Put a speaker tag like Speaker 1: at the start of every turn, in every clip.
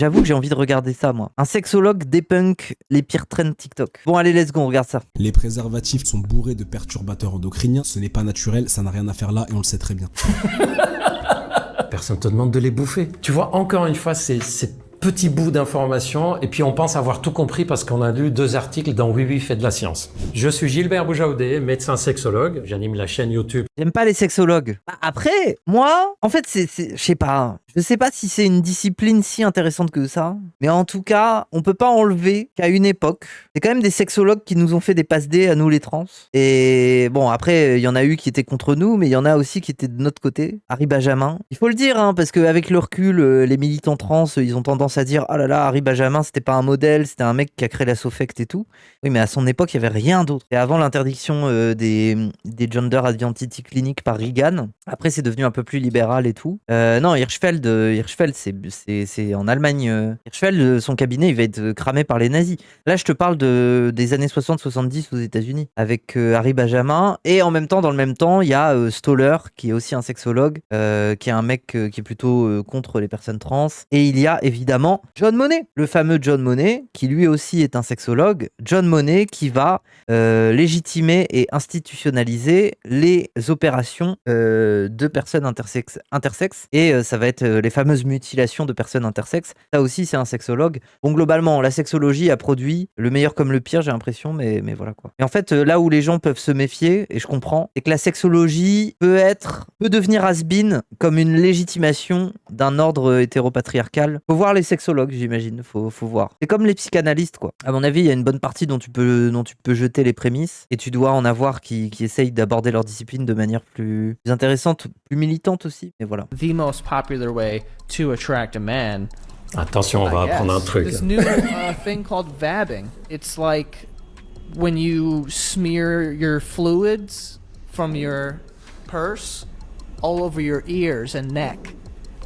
Speaker 1: J'avoue que j'ai envie de regarder ça, moi. Un sexologue débunk les pires trends TikTok. Bon, allez, let's go, on regarde ça.
Speaker 2: Les préservatifs sont bourrés de perturbateurs endocriniens. Ce n'est pas naturel, ça n'a rien à faire là et on le sait très bien.
Speaker 3: Personne te demande de les bouffer. Tu vois, encore une fois, ces petits bouts d'informations et puis on pense avoir tout compris parce qu'on a lu 2 articles dans Oui Oui fait de la science. Je suis Gilbert Boujaoudé, médecin sexologue. J'anime la chaîne YouTube.
Speaker 1: J'aime pas les sexologues. Après, moi, en fait, je sais pas. Je sais pas si c'est une discipline si intéressante que ça. Mais en tout cas, on peut pas enlever qu'à une époque, c'est quand même des sexologues qui nous ont fait des passes D à nous les trans. Et bon, après, il y en a eu qui étaient contre nous, mais il y en a aussi qui étaient de notre côté. Harry Benjamin. Il faut le dire, hein, parce qu'avec le recul, les militants trans, ils ont tendance à dire « Ah là là, Harry Benjamin, c'était pas un modèle, c'était un mec qui a créé la Sofect et tout. » Oui, mais à son époque, il y avait rien d'autre. Et avant l'interdiction des gender identity cliniques par Reagan, après, c'est devenu un peu plus libéral et tout. Non, Hirschfeld, c'est en Allemagne. Hirschfeld, son cabinet, il va être cramé par les nazis. Là, je te parle des années 60-70 aux États-Unis, avec Harry Benjamin. Et en même temps, dans le même temps, il y a Stoller, qui est aussi un sexologue, qui est un mec qui est plutôt contre les personnes trans. Et il y a évidemment John Monnet, le fameux John Monnet, qui lui aussi est un sexologue. John Monnet qui va légitimer et institutionnaliser les opérations de personnes intersexes. Et ça va être les fameuses mutilations de personnes intersexes. Ça aussi, c'est un sexologue. Bon, globalement, la sexologie a produit le meilleur comme le pire, j'ai l'impression, mais voilà quoi. Et en fait, là où les gens peuvent se méfier, et je comprends, c'est que la sexologie peut devenir has-been comme une légitimation d'un ordre hétéropatriarcal. Faut voir les sexologues, j'imagine. Faut voir. C'est comme les psychanalystes, quoi. À mon avis, il y a une bonne partie dont tu peux jeter les prémices, et tu dois en avoir qui essayent d'aborder leur discipline de manière plus intéressante, plus militante aussi. Et voilà.
Speaker 4: The most popular way to attract a man.
Speaker 3: Attention, on va apprendre un truc.
Speaker 4: This new thing called vabbing. It's like when you smear your fluids from your purse all over your ears and neck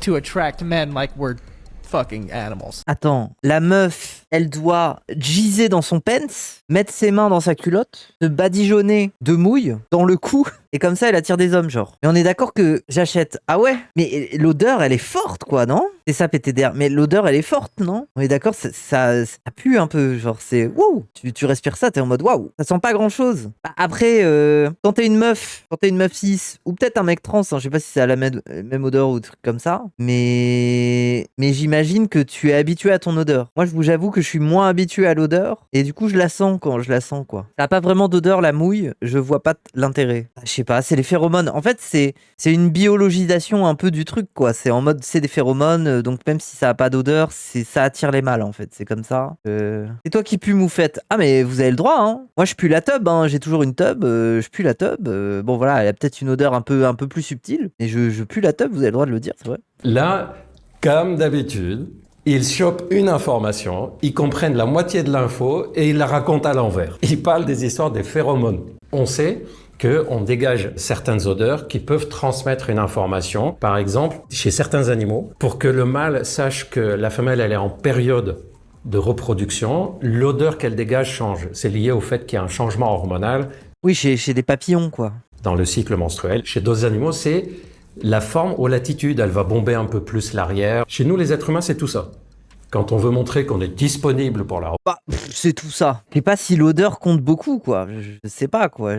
Speaker 4: to attract men like we're fucking animals.
Speaker 1: Attends, la meuf, elle doit giser dans son pence, mettre ses mains dans sa culotte, se badigeonner de mouille dans le cou, et comme ça elle attire des hommes, genre. Mais on est d'accord que j'achète. Ah ouais? Mais l'odeur, elle est forte, quoi, non? C'est ça, PTDR. Mais l'odeur, elle est forte, non? On est d'accord, ça pue un peu, genre, c'est... Wouh! Tu respires ça, t'es en mode waouh! Ça sent pas grand-chose. Après, quand t'es une meuf cis, ou peut-être un mec trans, hein, je sais pas si c'est à la même odeur ou truc comme ça, mais j'imagine que tu es habitué à ton odeur. Moi, j'avoue que je suis moins habitué à l'odeur, et du coup, je la sens quand je la sens, quoi. Ça a pas vraiment d'odeur, la mouille, je vois pas l'intérêt. Je sais pas, c'est les phéromones. En fait, c'est une biologisation un peu du truc, quoi. C'est en mode, c'est des phéromones, donc même si ça a pas d'odeur, ça attire les mâles, en fait. C'est comme ça. C'est toi qui pue moufette. Ah, mais vous avez le droit, hein. Moi, je pue la tub, hein. J'ai toujours une tub, je pue la tub. Bon, voilà, elle a peut-être une odeur un peu plus subtile, mais je pue la tub, vous avez le droit de le dire, c'est vrai.
Speaker 3: Là, comme d'habitude, ils chopent une information, ils comprennent la moitié de l'info et ils la racontent à l'envers. Ils parlent des histoires des phéromones. On sait qu'on dégage certaines odeurs qui peuvent transmettre une information, par exemple, chez certains animaux, pour que le mâle sache que la femelle elle est en période de reproduction, l'odeur qu'elle dégage change. C'est lié au fait qu'il y a un changement hormonal.
Speaker 1: Oui, chez des papillons, quoi.
Speaker 3: Dans le cycle menstruel. Chez d'autres animaux, c'est la forme ou l'attitude. Elle va bomber un peu plus l'arrière. Chez nous, les êtres humains, c'est tout ça. Quand on veut montrer qu'on est disponible pour la...
Speaker 1: c'est tout ça. Je sais pas si l'odeur compte beaucoup, quoi. Je sais pas, quoi.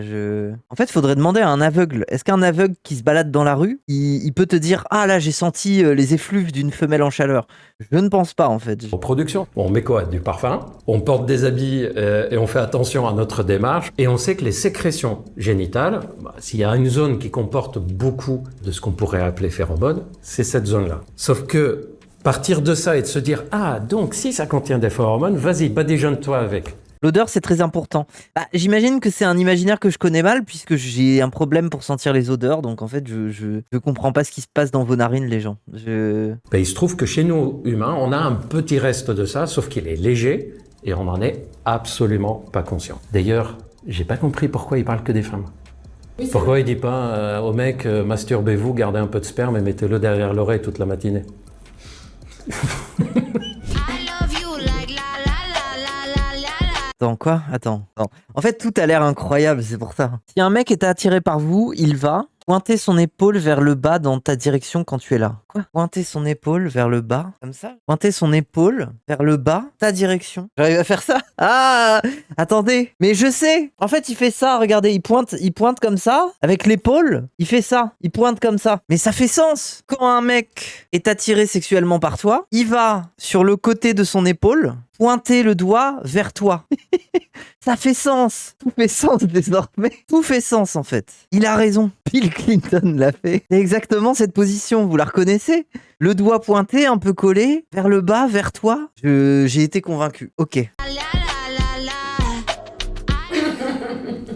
Speaker 1: En fait, faudrait demander à un aveugle. Est-ce qu'un aveugle qui se balade dans la rue, il peut te dire « Ah, là, j'ai senti les effluves d'une femelle en chaleur ». Je ne pense pas, en fait.
Speaker 3: En production, on met quoi? Du parfum. On porte des habits et on fait attention à notre démarche. Et on sait que les sécrétions génitales, s'il y a une zone qui comporte beaucoup de ce qu'on pourrait appeler phéromones, c'est cette zone-là. Sauf que partir de ça et de se dire « Ah, donc si ça contient des phéromones, vas-y, badigeonne-toi avec ».
Speaker 1: L'odeur, c'est très important. J'imagine que c'est un imaginaire que je connais mal, puisque j'ai un problème pour sentir les odeurs, donc en fait, je comprends pas ce qui se passe dans vos narines, les gens.
Speaker 3: Il se trouve que chez nous, humains, on a un petit reste de ça, sauf qu'il est léger, et on n'en est absolument pas conscient. D'ailleurs, j'ai pas compris pourquoi il parle que des femmes. Oui, pourquoi il dit pas aux mecs, masturbez-vous, gardez un peu de sperme et mettez-le derrière l'oreille toute la matinée.
Speaker 1: Attends, quoi? Attends. En fait, tout a l'air incroyable, c'est pour ça. Si un mec est attiré par vous, il va Pointer son épaule vers le bas dans ta direction quand tu es là. Quoi? Pointer son épaule vers le bas, comme ça? Pointer son épaule vers le bas, ta direction. J'arrive à faire ça? Ah! Attendez, mais je sais! En fait, il fait ça, regardez, il pointe comme ça, avec l'épaule, il fait ça, il pointe comme ça. Mais ça fait sens! Quand un mec est attiré sexuellement par toi, il va sur le côté de son épaule, pointer le doigt vers toi. Ça fait sens. Tout fait sens désormais. Tout fait sens en fait. Il a raison. Bill Clinton l'a fait. C'est exactement cette position. Vous la reconnaissez? Le doigt pointé, un peu collé, vers le bas, vers toi. J'ai été convaincu. Ok.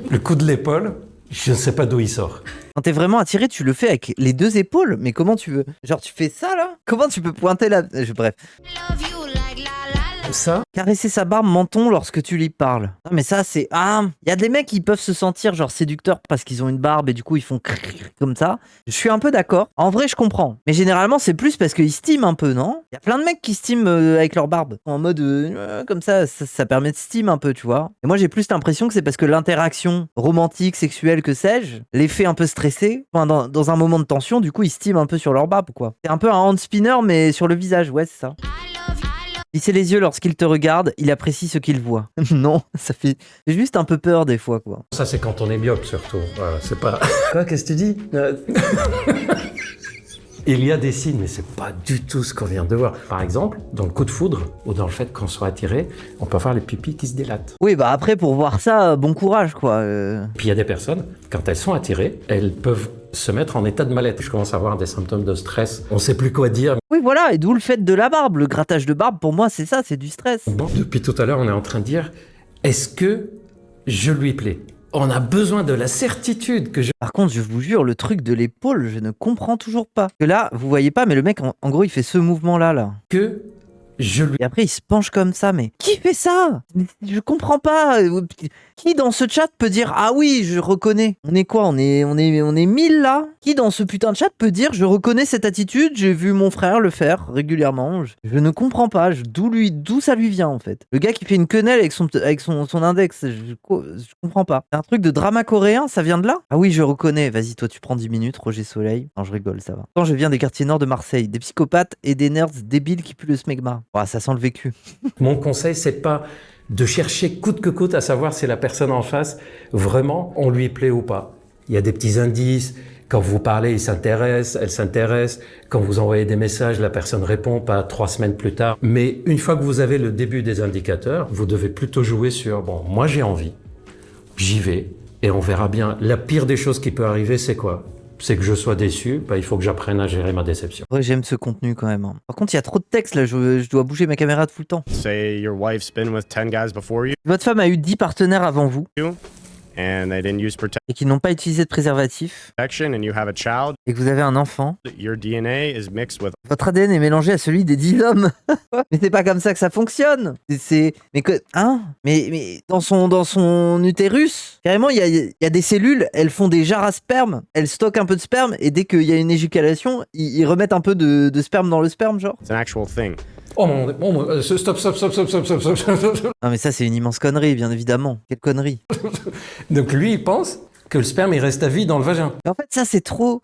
Speaker 3: Le coup de l'épaule, je ne sais pas d'où il sort.
Speaker 1: Quand t'es vraiment attiré, tu le fais avec les deux épaules. Mais comment tu veux? Genre tu fais ça là? Comment tu peux pointer la... Bref.
Speaker 3: Ça,
Speaker 1: Caresser sa barbe menton lorsque tu lui parles. Ah, mais ça, c'est... Ah, il y a des mecs qui peuvent se sentir genre séducteurs parce qu'ils ont une barbe et du coup, ils font comme ça. Je suis un peu d'accord. En vrai, je comprends. Mais généralement, c'est plus parce qu'ils steam un peu, non? Il y a plein de mecs qui steam avec leur barbe. En mode, comme ça permet de steam un peu, tu vois. Et moi, j'ai plus l'impression que c'est parce que l'interaction romantique, sexuelle, que sais-je, les fait un peu stressés. Enfin, dans un moment de tension, du coup, ils steam un peu sur leur barbe, quoi. C'est un peu un hand spinner, mais sur le visage, ouais, c'est ça. Lisser les yeux lorsqu'il te regarde, il apprécie ce qu'il voit. Non, ça fait juste un peu peur des fois, quoi.
Speaker 3: ça c'est quand on est myope surtout. Voilà, c'est pas... Quoi, qu'est-ce que tu dis? Il y a des signes, mais c'est pas du tout ce qu'on vient de voir. Par exemple, dans le coup de foudre, ou dans le fait qu'on soit attiré, on peut avoir les pupilles qui se dilatent.
Speaker 1: Oui, bah après, pour voir ça, bon courage, quoi.
Speaker 3: Puis il y a des personnes, quand elles sont attirées, elles peuvent se mettre en état de mal-être. Je commence à avoir des symptômes de stress. On sait plus quoi dire.
Speaker 1: Oui, voilà, et d'où le fait de la barbe. Le grattage de barbe, pour moi, c'est ça, c'est du stress.
Speaker 3: Bon, depuis tout à l'heure, on est en train de dire, est-ce que je lui plais? On a besoin de la certitude que je...
Speaker 1: Par contre, je vous jure, le truc de l'épaule, je ne comprends toujours pas. Que là, vous voyez pas, mais le mec, en gros, il fait ce mouvement-là, là.
Speaker 3: Que je lui...
Speaker 1: Et après, il se penche comme ça, mais qui fait ça? Je comprends pas. Qui dans ce chat peut dire ah oui, je reconnais? On est quoi? On est 1000 là? Qui dans ce putain de chat peut dire je reconnais cette attitude? J'ai vu mon frère le faire régulièrement. Je ne comprends pas. D'où ça lui vient en fait? Le gars qui fait une quenelle avec son index, je comprends pas. C'est un truc de drama coréen, ça vient de là? Ah oui, je reconnais. Vas-y, toi, tu prends 10 minutes, Roger Soleil. Non, je rigole, ça va. Quand je viens des quartiers nord de Marseille, des psychopathes et des nerds débiles qui puent le smegma. Oh, ça sent le vécu.
Speaker 3: Mon conseil, c'est pas de chercher coûte que coûte à savoir si la personne en face, vraiment, on lui plaît ou pas. Il y a des petits indices. Quand vous parlez, il s'intéresse, elle s'intéresse. Quand vous envoyez des messages, la personne répond pas 3 semaines plus tard. Mais une fois que vous avez le début des indicateurs, vous devez plutôt jouer sur, bon, moi j'ai envie, j'y vais, et on verra bien. La pire des choses qui peut arriver, c'est quoi? C'est que je sois déçu, bah, il faut que j'apprenne à gérer ma déception.
Speaker 1: Ouais, j'aime ce contenu quand même. Par contre, il y a trop de texte là, je dois bouger ma caméra tout le temps.
Speaker 5: Say your wife's been with 10 guys before you
Speaker 1: Votre femme a eu 10 partenaires avant vous
Speaker 5: and they didn't use
Speaker 1: et qui n'ont pas utilisé de préservatif
Speaker 5: protection and you have a child,
Speaker 1: et que vous avez un enfant.
Speaker 5: your DNA is mixed with
Speaker 1: Votre ADN est mélangé à celui des 10 hommes. Mais c'est pas comme ça que ça fonctionne. Mais dans son utérus, carrément, il y a des cellules, elles font des jarres à sperme, elles stockent un peu de sperme et dès qu'il y a une éjaculation, ils remettent un peu de sperme dans le sperme, genre.
Speaker 5: it's an actual thing.
Speaker 3: Oh mon stop.
Speaker 1: Non mais ça c'est une immense connerie, bien évidemment. Quelle connerie.
Speaker 3: Donc lui, il pense que le sperme, il reste à vie dans le vagin.
Speaker 1: En fait, ça c'est trop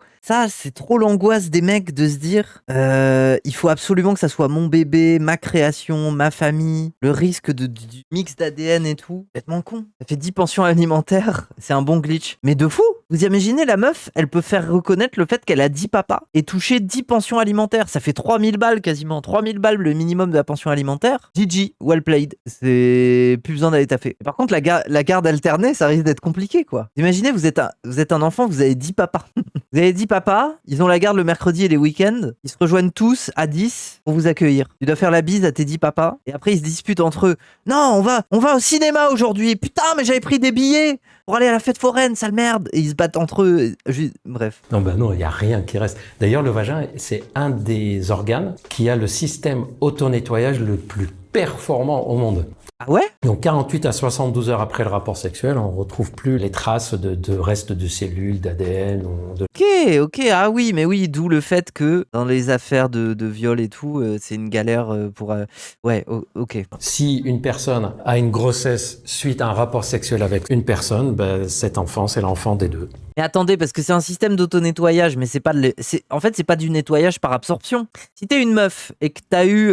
Speaker 1: l'angoisse des mecs de se dire il faut absolument que ça soit mon bébé, ma création, ma famille, le risque du mix d'ADN et tout. Bêtement con. Ça fait 10 pensions alimentaires, c'est un bon glitch. Mais de fou. Vous imaginez la meuf, elle peut faire reconnaître le fait qu'elle a 10 papas et toucher 10 pensions alimentaires. Ça fait 3000 balles quasiment. 3000 balles le minimum de la pension alimentaire. GG, well played. C'est plus besoin d'aller taffer. Par contre, la garde alternée, ça risque d'être compliqué quoi. Imaginez, vous êtes un enfant, vous avez 10 papas. Vous avez 10 papas, ils ont la garde le mercredi et les week-ends. Ils se rejoignent tous à 10 pour vous accueillir. Tu dois faire la bise à tes 10 papas. Et après, ils se disputent entre eux. Non, on va au cinéma aujourd'hui. Putain, mais j'avais pris des billets pour aller à la fête foraine, sale merde. Et ils se battent entre eux. Bref.
Speaker 3: Non, il n'y a rien qui reste. D'ailleurs, le vagin, c'est un des organes qui a le système auto-nettoyage le plus performant au monde.
Speaker 1: Ah ouais?
Speaker 3: Donc 48 à 72 heures après le rapport sexuel, on retrouve plus les traces de restes de cellules, d'ADN ou de...
Speaker 1: Ok, ah oui, mais oui, d'où le fait que dans les affaires de viol et tout, c'est une galère pour... Ouais, ok.
Speaker 3: Si une personne a une grossesse suite à un rapport sexuel avec une personne, ben, cet enfant, c'est l'enfant des deux.
Speaker 1: Mais attendez, parce que c'est un système d'auto-nettoyage, mais c'est pas en fait, c'est pas du nettoyage par absorption. Si t'es une meuf et que t'as eu,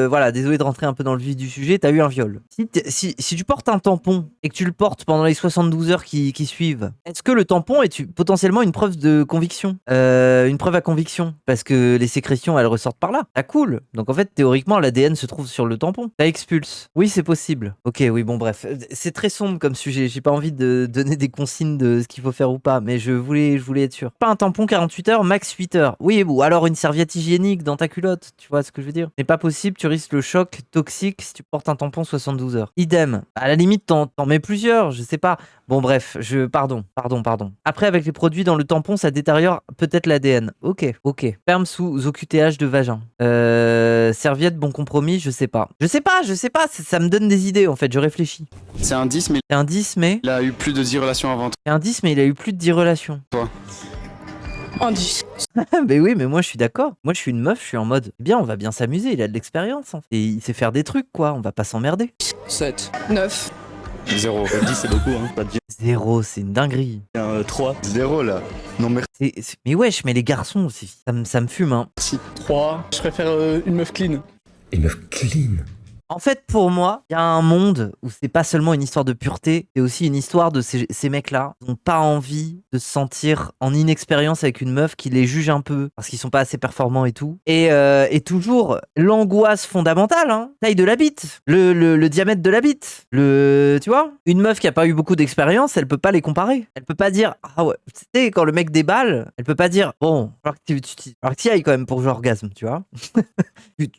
Speaker 1: voilà, désolé de rentrer un peu dans le vif du sujet, t'as eu un viol. Si tu portes un tampon et que tu le portes pendant les 72 heures qui suivent, est-ce que le tampon est potentiellement une preuve de conviction, une preuve à conviction, parce que les sécrétions, elles ressortent par là. Ah cool. Donc en fait, théoriquement, l'ADN se trouve sur le tampon. Ça expulse. Oui, c'est possible. Ok, oui, bon, bref, c'est très sombre comme sujet. J'ai pas envie de donner des consignes de ce qu'il faut faire ou pas. Mais je voulais être sûr. Pas un tampon 48 heures, max 8 heures. Oui, ou alors une serviette hygiénique dans ta culotte, tu vois ce que je veux dire. C'est pas possible, tu risques le choc toxique si tu portes un tampon 72 heures. Idem. À la limite, t'en mets plusieurs, je sais pas. Bon bref, pardon. Après, avec les produits dans le tampon, ça détériore peut-être l'ADN. Ok. Sperme sous OQTH de vagin. Serviette, bon compromis, je sais pas. Ça me donne des idées en fait, je réfléchis.
Speaker 6: C'est un 10, mais
Speaker 1: C'est un 10, mais...
Speaker 6: il a eu plus de 10 relations avant toi.
Speaker 1: C'est un 10, mais il a eu plus de 10 relations.
Speaker 7: Un 10.
Speaker 1: Mais oui, mais moi je suis d'accord. Moi je suis une meuf, je suis en mode, bien, on va bien s'amuser, il a de l'expérience. Hein. Et il sait faire des trucs, quoi, on va pas s'emmerder.
Speaker 7: 7. 9.
Speaker 8: 0. 10 c'est beaucoup, hein. Pas de
Speaker 1: 0, c'est une dinguerie.
Speaker 8: 3. 0 là. Non merci.
Speaker 1: Mais wesh, mais les garçons aussi, ça me fume, hein.
Speaker 7: 3. Je préfère une meuf clean.
Speaker 3: Et meuf clean.
Speaker 1: En fait, pour moi, il y a un monde où c'est pas seulement une histoire de pureté, c'est aussi une histoire de ces mecs-là qui n'ont pas envie de se sentir en inexpérience avec une meuf qui les juge un peu parce qu'ils sont pas assez performants et tout. Et toujours l'angoisse fondamentale, hein, taille de la bite, le diamètre de la bite, tu vois, une meuf qui a pas eu beaucoup d'expérience, elle peut pas les comparer. Elle peut pas dire ah ouais, tu sais quand le mec déballe, elle peut pas dire bon, alors que tu y ailles quand même pour jouer orgasme, tu vois.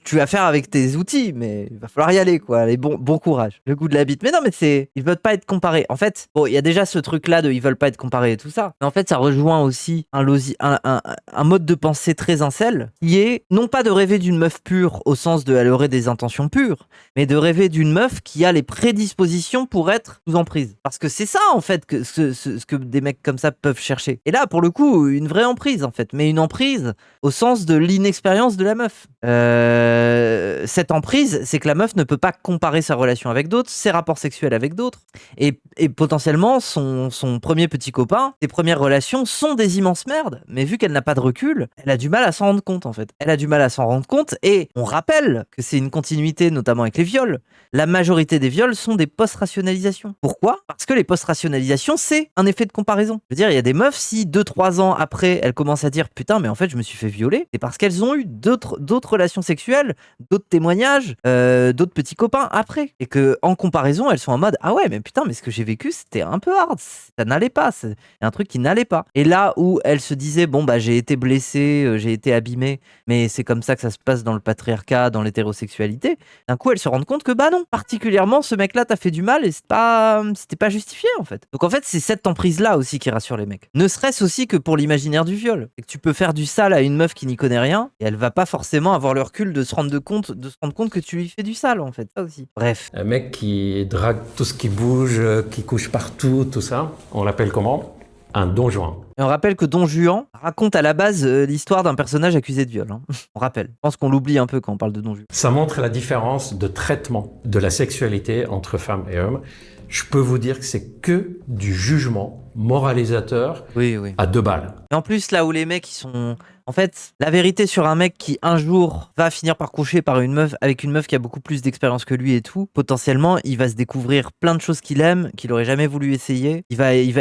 Speaker 1: tu vas faire avec tes outils, mais il va falloir y aller, quoi. Allez, bon courage. Le goût de la bite. Mais non, mais ils veulent pas être comparés. En fait, bon, il y a déjà ce truc-là de ils veulent pas être comparés et tout ça. Mais en fait, ça rejoint aussi un mode de pensée très incel qui est non pas de rêver d'une meuf pure au sens de elle aurait des intentions pures, mais de rêver d'une meuf qui a les prédispositions pour être sous emprise. Parce que c'est ça, en fait, que ce que des mecs comme ça peuvent chercher. Et là, pour le coup, une vraie emprise, en fait. Mais une emprise au sens de l'inexpérience de la meuf. Cette emprise, c'est que la meuf ne peut pas comparer sa relation avec d'autres, ses rapports sexuels avec d'autres, et potentiellement son premier petit copain, ses premières relations sont des immenses merdes, mais vu qu'elle n'a pas de recul, elle a du mal à s'en rendre compte en fait. Elle a du mal à s'en rendre compte, et on rappelle que c'est une continuité notamment avec les viols. La majorité des viols sont des post-rationalisations. Pourquoi ? Parce que les post-rationalisations, c'est un effet de comparaison. Je veux dire, il y a des meufs, si 2-3 ans après, elles commencent à dire « Putain, mais en fait, je me suis fait violer », c'est parce qu'elles ont eu d'autres relations sexuelles, d'autres témoignages, d'autres petits copains après. Et que en comparaison, elles sont en mode « Ah ouais, mais putain, mais ce que j'ai vécu, c'était un peu hard. Ça n'allait pas. C'est un truc qui n'allait pas. » Et là où elles se disaient « Bon, bah, j'ai été blessée, j'ai été abîmée, mais c'est comme ça que ça se passe dans le patriarcat, dans l'hétérosexualité. » D'un coup, elles se rendent compte que bah non, particulièrement, ce mec-là t'a fait du mal et c'était pas justifié en fait. Donc en fait, c'est cette emprise-là aussi qui rassure les mecs. Ne serait-ce aussi que pour l'imaginaire du viol. Et que tu peux faire du sale à une meuf qui n'y connaît rien et elle va pas forcément avoir le recul de se rendre compte que tu lui fais du sale en fait. Ça aussi. Bref.
Speaker 3: Un mec qui drague tout ce qui bouge, qui couche partout, tout ça, on l'appelle comment ? Un Don Juan.
Speaker 1: Et on rappelle que Don Juan raconte à la base l'histoire d'un personnage accusé de viol. Hein. On rappelle. Je pense qu'on l'oublie un peu quand on parle de Don Juan.
Speaker 3: Ça montre la différence de traitement de la sexualité entre femmes et hommes. Je peux vous dire que c'est que du jugement moralisateur
Speaker 1: oui.
Speaker 3: à 2 balles.
Speaker 1: Et en plus, là où les mecs, ils sont... En fait, la vérité sur un mec qui, un jour, va finir par coucher avec une meuf qui a beaucoup plus d'expérience que lui et tout, potentiellement, il va se découvrir plein de choses qu'il aime, qu'il aurait jamais voulu essayer.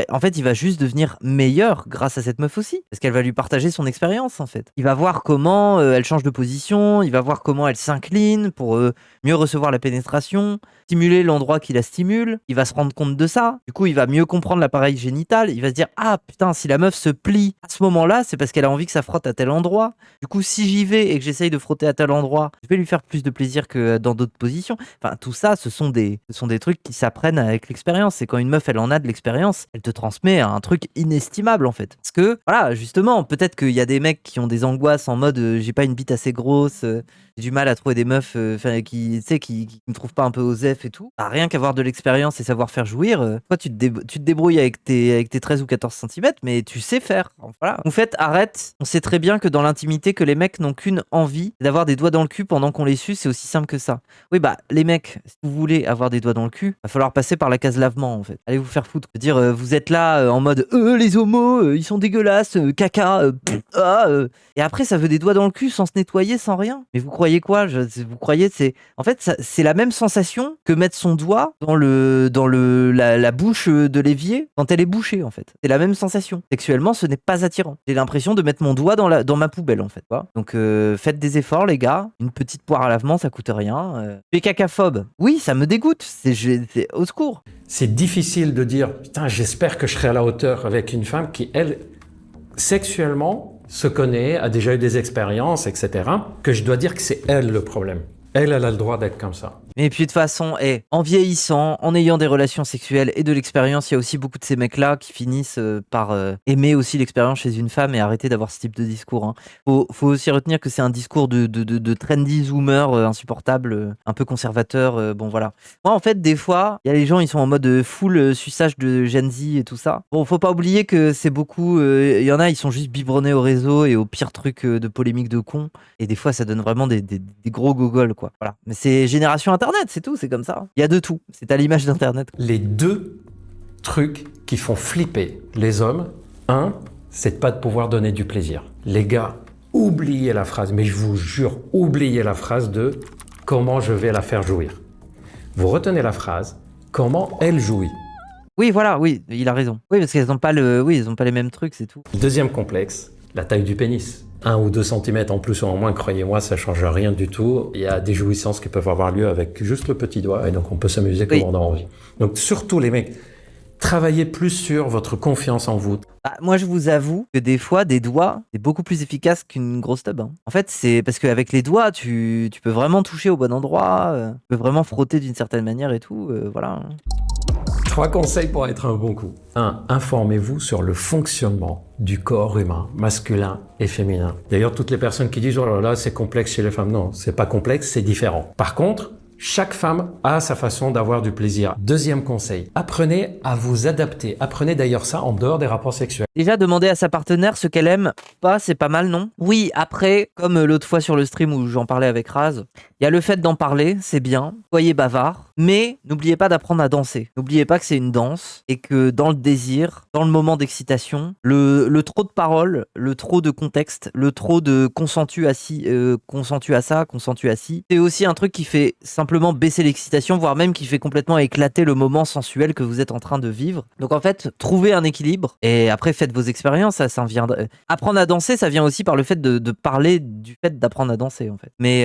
Speaker 1: En fait, il va juste devenir meilleur grâce à cette meuf aussi. Parce qu'elle va lui partager son expérience, en fait. Il va voir comment elle change de position, il va voir comment elle s'incline pour mieux recevoir la pénétration, stimuler l'endroit qui la stimule. Il va se rendre compte de ça. Du coup, il va mieux comprendre l'appareil génital. Il va se dire, ah putain, si la meuf se plie à ce moment-là, c'est parce qu'elle a envie que ça frotte tel endroit. Du coup, si j'y vais et que j'essaye de frotter à tel endroit, je vais lui faire plus de plaisir que dans d'autres positions. Enfin, tout ça, ce sont des trucs qui s'apprennent avec l'expérience. Et quand une meuf, elle en a de l'expérience, elle te transmet un truc inestimable, en fait. Parce que, voilà, justement, peut-être qu'il y a des mecs qui ont des angoisses en mode j'ai pas une bite assez grosse, j'ai du mal à trouver des meufs qui me trouvent pas un peu osef et tout. Bah, rien qu'avoir de l'expérience et savoir faire jouir, toi, tu te débrouilles avec tes 13 ou 14 cm, mais tu sais faire. Voilà. En fait, arrête. On sait très bien que dans l'intimité, que les mecs n'ont qu'une envie, d'avoir des doigts dans le cul pendant qu'on les suce, c'est aussi simple que ça. Oui, bah, les mecs, si vous voulez avoir des doigts dans le cul, va falloir passer par la case lavement, en fait. Allez vous faire foutre. Je veux dire, vous êtes là en mode les homos, ils sont dégueulasses, caca, et après, ça veut des doigts dans le cul sans se nettoyer, sans rien. Mais vous croyez quoi? Vous croyez, en fait, c'est la même sensation que mettre son doigt dans la bouche de l'évier quand elle est bouchée, en fait. C'est la même sensation. Sexuellement, ce n'est pas attirant. J'ai l'impression de mettre mon doigt dans ma poubelle, en fait. Quoi. Donc, faites des efforts, les gars. Une petite poire à lavement, ça coûte rien. Tu es cacaphobe. Oui, ça me dégoûte. C'est au secours.
Speaker 3: C'est difficile de dire, putain, j'espère que je serai à la hauteur avec une femme qui, elle, sexuellement, se connaît, a déjà eu des expériences, etc., que je dois dire que c'est elle le problème. Elle a le droit d'être comme ça.
Speaker 1: Mais puis de toute façon, en vieillissant, en ayant des relations sexuelles et de l'expérience, il y a aussi beaucoup de ces mecs-là qui finissent par aimer aussi l'expérience chez une femme et arrêter d'avoir ce type de discours. Hein. Faut aussi retenir que c'est un discours de trendy zoomer insupportable, un peu conservateur. Bon voilà. Moi en fait, des fois, il y a les gens, ils sont en mode full suçage de Gen Z et tout ça. Bon, faut pas oublier que c'est beaucoup. Il y en a, ils sont juste biberonnés au réseau et aux pires trucs de polémiques de cons. Et des fois, ça donne vraiment des gros gogoles, quoi. Voilà. Mais c'est génération Internet, c'est tout, c'est comme ça. Il y a de tout. C'est à l'image d'Internet.
Speaker 3: Les deux trucs qui font flipper les hommes, un, c'est de pas de pouvoir donner du plaisir. Les gars, oubliez la phrase, mais je vous jure, oubliez la phrase de « comment je vais la faire jouir ». Vous retenez la phrase « comment elle jouit ».
Speaker 1: Oui, voilà, oui, il a raison. Oui, parce qu'elles n'ont pas les mêmes trucs, c'est tout.
Speaker 3: Deuxième complexe, la taille du pénis. 1 ou 2 cm en plus ou en moins, croyez-moi, ça change rien du tout. Il y a des jouissances qui peuvent avoir lieu avec juste le petit doigt, et donc on peut s'amuser comme on a envie. Donc surtout les mecs, travaillez plus sur votre confiance en vous.
Speaker 1: Moi, je vous avoue que des fois, des doigts, c'est beaucoup plus efficace qu'une grosse tub. Hein. En fait, c'est parce qu'avec les doigts, tu peux vraiment toucher au bon endroit, tu peux vraiment frotter d'une certaine manière et tout, voilà.
Speaker 3: 3 conseils pour être un bon coup. 1. Informez-vous sur le fonctionnement du corps humain, masculin et féminin. D'ailleurs, toutes les personnes qui disent « oh là là, c'est complexe chez les femmes », non, c'est pas complexe, c'est différent. Par contre, chaque femme a sa façon d'avoir du plaisir. Deuxième conseil, apprenez à vous adapter. Apprenez d'ailleurs ça en dehors des rapports sexuels.
Speaker 1: Déjà, demander à sa partenaire ce qu'elle aime, pas, c'est pas mal, non? Oui, après, comme l'autre fois sur le stream où j'en parlais avec Raz, il y a le fait d'en parler, c'est bien, soyez bavard, mais n'oubliez pas d'apprendre à danser. N'oubliez pas que c'est une danse et que dans le désir, dans le moment d'excitation, le trop de paroles, le trop de contexte, le trop de consentu assis, consentu à ça, consentu assis, c'est aussi un truc qui fait simplement baisser l'excitation, voire même qui fait complètement éclater le moment sensuel que vous êtes en train de vivre. Donc en fait, trouvez un équilibre et après faites vos expériences, ça vient apprendre à danser, ça vient aussi par le fait de parler du fait d'apprendre à danser en fait. Mais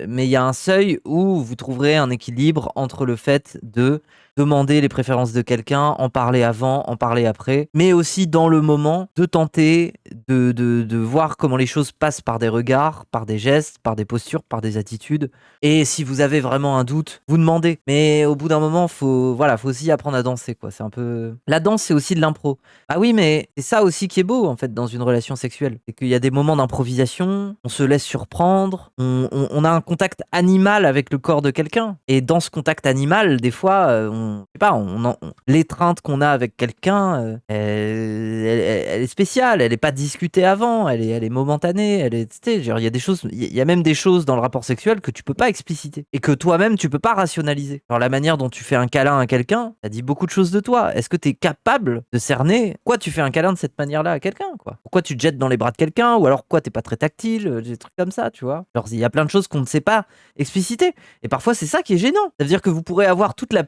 Speaker 1: il y a un seuil où vous trouverez un équilibre entre le fait de demander les préférences de quelqu'un, en parler avant, en parler après, mais aussi dans le moment de tenter de voir comment les choses passent par des regards, par des gestes, par des postures, par des attitudes. Et si vous avez vraiment un doute, vous demandez. Mais au bout d'un moment, faut aussi apprendre à danser, quoi. C'est un peu... La danse, c'est aussi de l'impro. Ah oui, mais c'est ça aussi qui est beau, en fait, dans une relation sexuelle. C'est qu'il y a des moments d'improvisation, on se laisse surprendre, on a un contact animal avec le corps de quelqu'un. Et dans ce contact animal, des fois, l'étreinte qu'on a avec quelqu'un, elle est spéciale, elle est pas discutée avant, elle est momentanée, il y a des choses, il y a même des choses dans le rapport sexuel que tu peux pas expliciter et que toi-même tu peux pas rationaliser. Alors la manière dont tu fais un câlin à quelqu'un, ça dit beaucoup de choses de toi. Est-ce que tu es capable de cerner pourquoi tu fais un câlin de cette manière-là à quelqu'un, quoi? Pourquoi tu te jettes dans les bras de quelqu'un, ou alors pourquoi t'es pas très tactile, des trucs comme ça, tu vois? Alors il y a plein de choses qu'on ne sait pas expliciter et parfois c'est ça qui est gênant. Ça veut dire que vous pourrez avoir toute la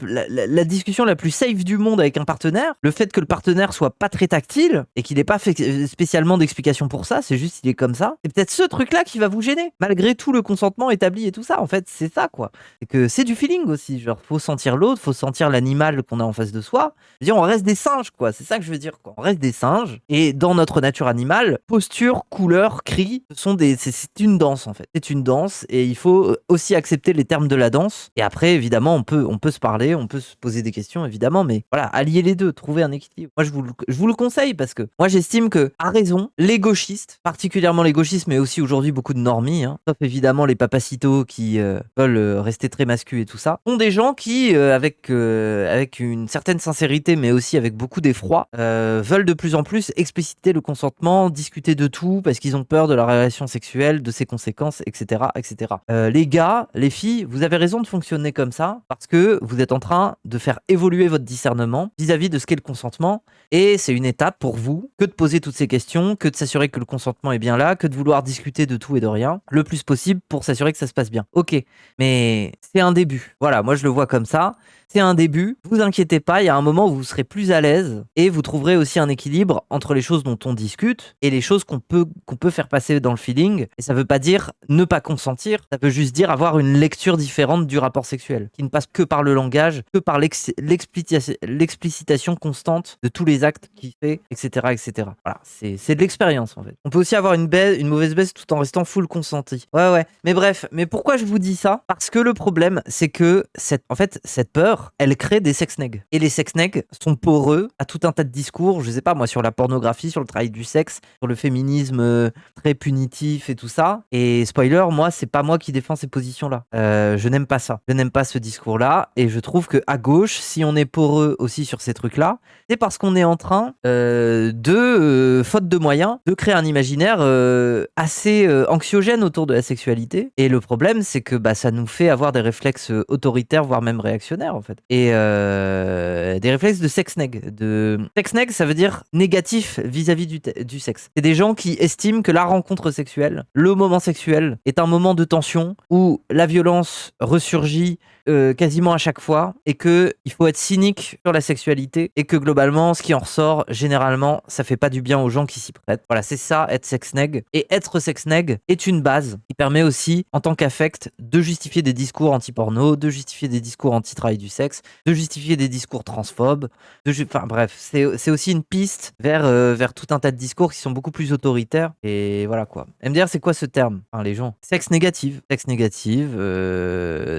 Speaker 1: la discussion la plus safe du monde avec un partenaire, le fait que le partenaire soit pas très tactile et qu'il n'ait pas fait spécialement d'explication pour ça, c'est juste il est comme ça, c'est peut-être ce truc-là qui va vous gêner, malgré tout le consentement établi et tout ça. En fait, c'est ça, quoi. C'est que c'est du feeling aussi, genre faut sentir l'autre, faut sentir l'animal qu'on a en face de soi. Je veux dire, on reste des singes, quoi. C'est ça que je veux dire, quoi. On reste des singes et dans notre nature animale, posture, couleur, cri, c'est une danse en fait. C'est une danse et il faut aussi accepter les termes de la danse. Et après, évidemment, on peut se parler, on peut se poser des questions, évidemment, mais voilà, allier les deux, trouver un équilibre. Moi, je vous le conseille parce que moi, j'estime que, à raison, les gauchistes, particulièrement les gauchistes, mais aussi aujourd'hui beaucoup de normies, sauf évidemment les papacitos qui veulent rester très masculins et tout ça, sont des gens qui, avec une certaine sincérité, mais aussi avec beaucoup d'effroi, veulent de plus en plus expliciter le consentement, discuter de tout, parce qu'ils ont peur de la relation sexuelle, de ses conséquences, etc. etc. Les gars, les filles, vous avez raison de fonctionner comme ça, parce que vous êtes en train de faire évoluer votre discernement vis-à-vis de ce qu'est le consentement, et c'est une étape pour vous que de poser toutes ces questions, que de s'assurer que le consentement est bien là, que de vouloir discuter de tout et de rien, le plus possible pour s'assurer que ça se passe bien. Ok, mais c'est un début. Voilà, moi je le vois comme ça. C'est un début, vous inquiétez pas, il y a un moment où vous serez plus à l'aise et vous trouverez aussi un équilibre entre les choses dont on discute et les choses qu'on peut faire passer dans le feeling. Et ça veut pas dire ne pas consentir, ça veut juste dire avoir une lecture différente du rapport sexuel, qui ne passe que par le langage, que par l'explicitation constante de tous les actes qu'il fait, etc., etc. Voilà, c'est de l'expérience en fait. On peut aussi avoir une mauvaise baisse tout en restant full consenti. Ouais, mais bref, mais pourquoi je vous dis ça? Parce que le problème, c'est que cette peur, elle crée des sexnegs. Et les sexnegs sont poreux à tout un tas de discours, je sais pas moi, sur la pornographie, sur le travail du sexe, sur le féminisme très punitif et tout ça. Et spoiler, moi, c'est pas moi qui défends ces positions-là. Je n'aime pas ça. Je n'aime pas ce discours-là. Et je trouve que à gauche, si on est poreux aussi sur ces trucs-là, c'est parce qu'on est en train faute de moyens, de créer un imaginaire assez anxiogène autour de la sexualité. Et le problème, c'est que ça nous fait avoir des réflexes autoritaires, voire même réactionnaires, en fait. Et des réflexes de sexneg. Sexneg, ça veut dire négatif vis-à-vis du sexe. C'est des gens qui estiment que la rencontre sexuelle, le moment sexuel, est un moment de tension où la violence ressurgit quasiment à chaque fois et que il faut être cynique sur la sexualité et que globalement ce qui en ressort généralement ça fait pas du bien aux gens qui s'y prêtent. Voilà, c'est ça, être sexneg. Et être sexneg est une base qui permet aussi en tant qu'affect de justifier des discours anti-porno, de justifier des discours anti-travail du sexe, de justifier des discours transphobes, enfin bref, c'est aussi une piste vers tout un tas de discours qui sont beaucoup plus autoritaires. Et voilà quoi. MDR, c'est quoi ce terme? Enfin, les gens. Sexe négative,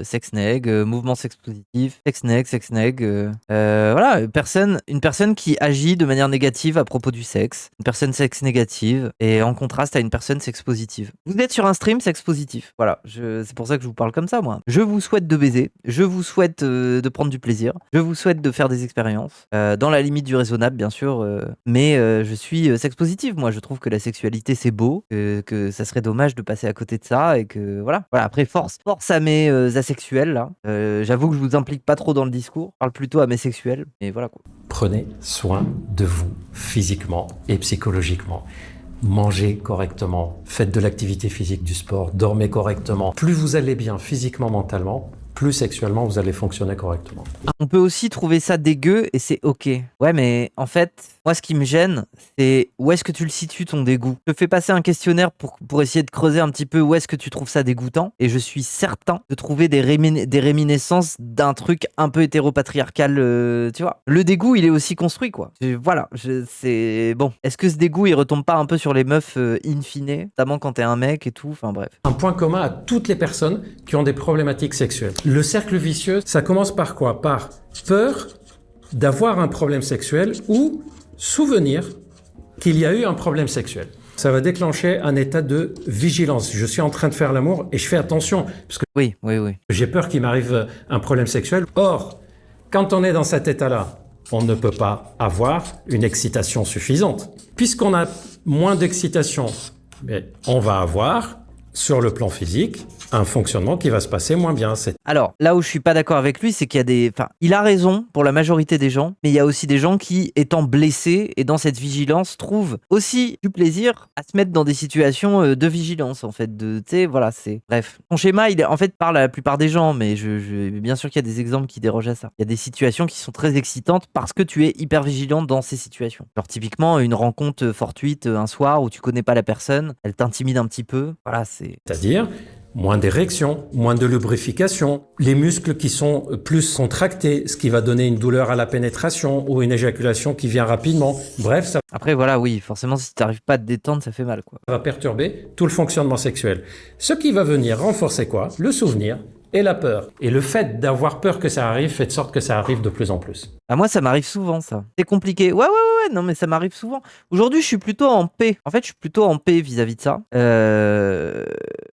Speaker 1: sexneg, mouvement sexe positif, sexneg, voilà, une personne qui agit de manière négative à propos du sexe, une personne sexe négative et en contraste à une personne sexe positive. Vous êtes sur un stream sexe positif, voilà, c'est pour ça que je vous parle comme ça, moi. Je vous souhaite de baiser, je vous souhaite de prendre du plaisir, je vous souhaite de faire des expériences, dans la limite du raisonnable bien sûr, mais je suis sexe positif, moi je trouve que la sexualité c'est beau, que ça serait dommage de passer à côté de ça et que voilà, après force à mes asexuels là. J'avoue que je vous implique pas trop dans le discours, je parle plutôt à mes sexuels, mais voilà quoi.
Speaker 3: Prenez soin de vous physiquement et psychologiquement. Mangez correctement, faites de l'activité physique, du sport, dormez correctement. Plus vous allez bien physiquement, mentalement, plus sexuellement vous allez fonctionner correctement.
Speaker 1: On peut aussi trouver ça dégueu et c'est ok. Ouais, mais en fait, moi ce qui me gêne, c'est où est-ce que tu le situes ton dégoût. Je te fais passer un questionnaire pour essayer de creuser un petit peu où est-ce que tu trouves ça dégoûtant et je suis certain de trouver des réminiscences d'un truc un peu hétéropatriarcal, tu vois. Le dégoût, il est aussi construit quoi. C'est bon. Est-ce que ce dégoût, il retombe pas un peu sur les meufs in fine, notamment quand t'es un mec et tout, enfin bref.
Speaker 3: Un point commun à toutes les personnes qui ont des problématiques sexuelles. Le cercle vicieux, ça commence par quoi? Par peur d'avoir un problème sexuel ou souvenir qu'il y a eu un problème sexuel. Ça va déclencher un état de vigilance. Je suis en train de faire l'amour et je fais attention parce que
Speaker 1: oui.
Speaker 3: j'ai peur qu'il m'arrive un problème sexuel. Or, quand on est dans cet état-là, on ne peut pas avoir une excitation suffisante. Puisqu'on a moins d'excitation, mais on va avoir, sur le plan physique, un fonctionnement qui va se passer moins bien.
Speaker 1: Alors, là où je suis pas d'accord avec lui, c'est qu'il y a des... Enfin, il a raison pour la majorité des gens, mais il y a aussi des gens qui, étant blessés et dans cette vigilance, trouvent aussi du plaisir à se mettre dans des situations de vigilance, en fait. Tu sais, voilà, c'est... Bref. Ton schéma, il est, en fait, parle à la plupart des gens, mais bien sûr qu'il y a des exemples qui dérogent à ça. Il y a des situations qui sont très excitantes parce que tu es hyper vigilant dans ces situations. Genre, typiquement, une rencontre fortuite un soir où tu connais pas la personne, elle t'intimide un petit peu. Voilà,
Speaker 3: C'est-à-dire moins d'érection, moins de lubrification, les muscles qui sont plus contractés, ce qui va donner une douleur à la pénétration ou une éjaculation qui vient rapidement. Bref, ça
Speaker 1: Après, voilà, oui, forcément, si t'arrives pas à te détendre, ça fait mal, quoi.
Speaker 3: va perturber tout le fonctionnement sexuel. Ce qui va venir renforcer quoi? Le souvenir et la peur. Et le fait d'avoir peur que ça arrive fait de sorte que ça arrive de plus en plus.
Speaker 1: Ah, moi, ça m'arrive souvent, ça. C'est compliqué. Ouais, non, mais ça m'arrive souvent. Aujourd'hui, je suis plutôt en paix. En fait, je suis plutôt en paix vis-à-vis de ça.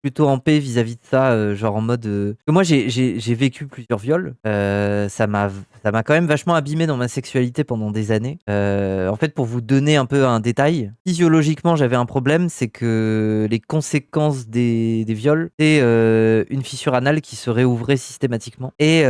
Speaker 1: Plutôt en paix vis-à-vis de ça, genre en mode... que moi, j'ai vécu plusieurs viols. Ça m'a quand même vachement abîmé dans ma sexualité pendant des années. En fait, pour vous donner un peu un détail, physiologiquement, j'avais un problème, c'est que les conséquences des viols, c'est une fissure anale qui se réouvrait systématiquement. Et